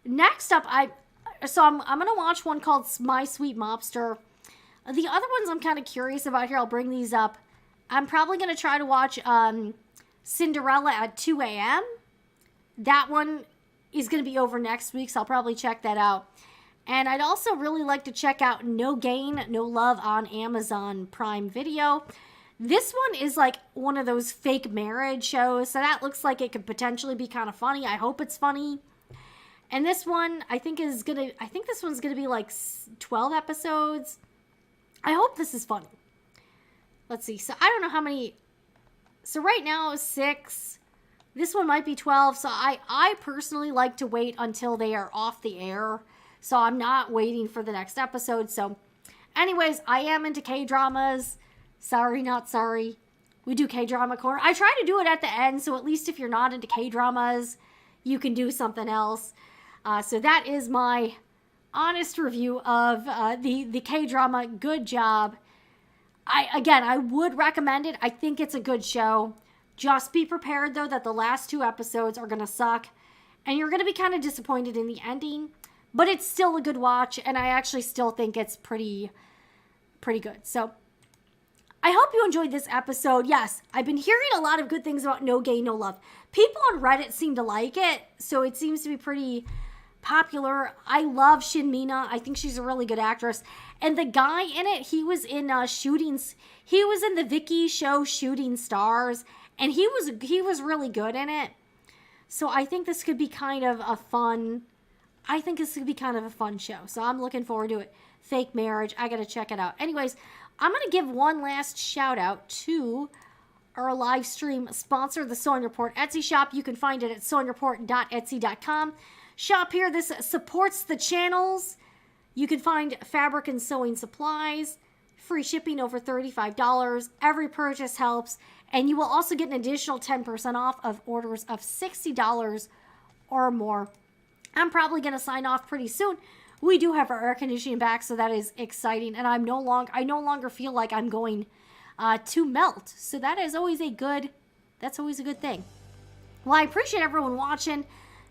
Next up, I'm gonna watch one called My Sweet Mobster. The other ones I'm kind of curious about here. I'll bring these up. I'm probably gonna try to watch Cinderella at 2 a.m. That one is gonna be over next week, so I'll probably check that out. And I'd also really like to check out No Gain, No Love on Amazon Prime Video. This one is like one of those fake marriage shows, so that looks like it could potentially be kind of funny. I hope it's funny. And this one, I think this one's gonna be like 12 episodes. I hope this is funny. Let's see. So I don't know how many. So right now 6. This one might be 12. So I personally like to wait until they are off the air. So I'm not waiting for the next episode. So anyways, I am into K-dramas. Sorry, not sorry. We do K-drama corner. I try to do it at the end. So at least if you're not into K-dramas, you can do something else. So that is my honest review of the K-drama. Good job. I would recommend it. I think it's a good show. Just be prepared, though, that the last 2 episodes are going to suck. And you're going to be kind of disappointed in the ending. But it's still a good watch. And I actually still think it's pretty good. So I hope you enjoyed this episode. Yes, I've been hearing a lot of good things about No Gain, No Love. People on Reddit seem to like it. So it seems to be pretty popular. I love Shin Mina. I think she's a really good actress. And the guy in it, he was in the Vicky show Shooting Stars, and he was really good in it. So I think this could be kind of a fun show. So I'm looking forward to it. Fake Marriage. I got to check it out. Anyways, I'm going to give one last shout out to our live stream sponsor, the Sewing Report Etsy shop. You can find it at sewingreport.etsy.com. Shop here. This supports the channels. You can find fabric and sewing supplies, free shipping over $35. Every purchase helps. And you will also get an additional 10% off of orders of $60 or more. I'm probably going to sign off pretty soon. We do have our air conditioning back, so that is exciting. And I no longer feel like I'm going to melt. So that is always a good thing. Well, I appreciate everyone watching.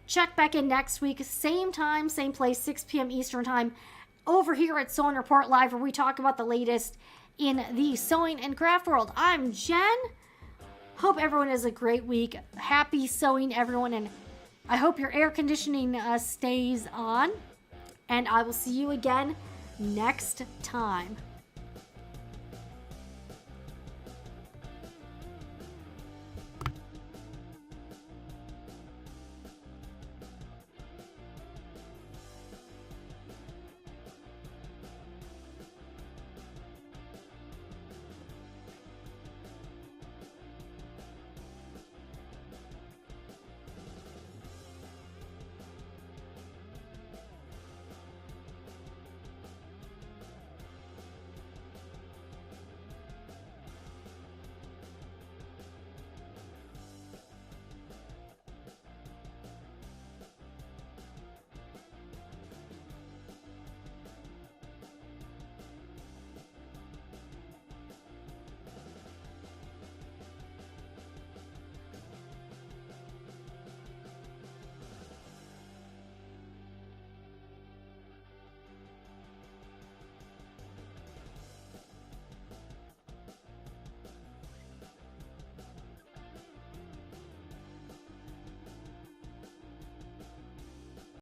Check back in next week, same time, same place, 6 p.m. Eastern time, over here at Sewing Report Live, where we talk about the latest in the sewing and craft world. I'm Jen. Hope everyone has a great week. Happy sewing, everyone, and I hope your air conditioning stays on. And I will see you again next time.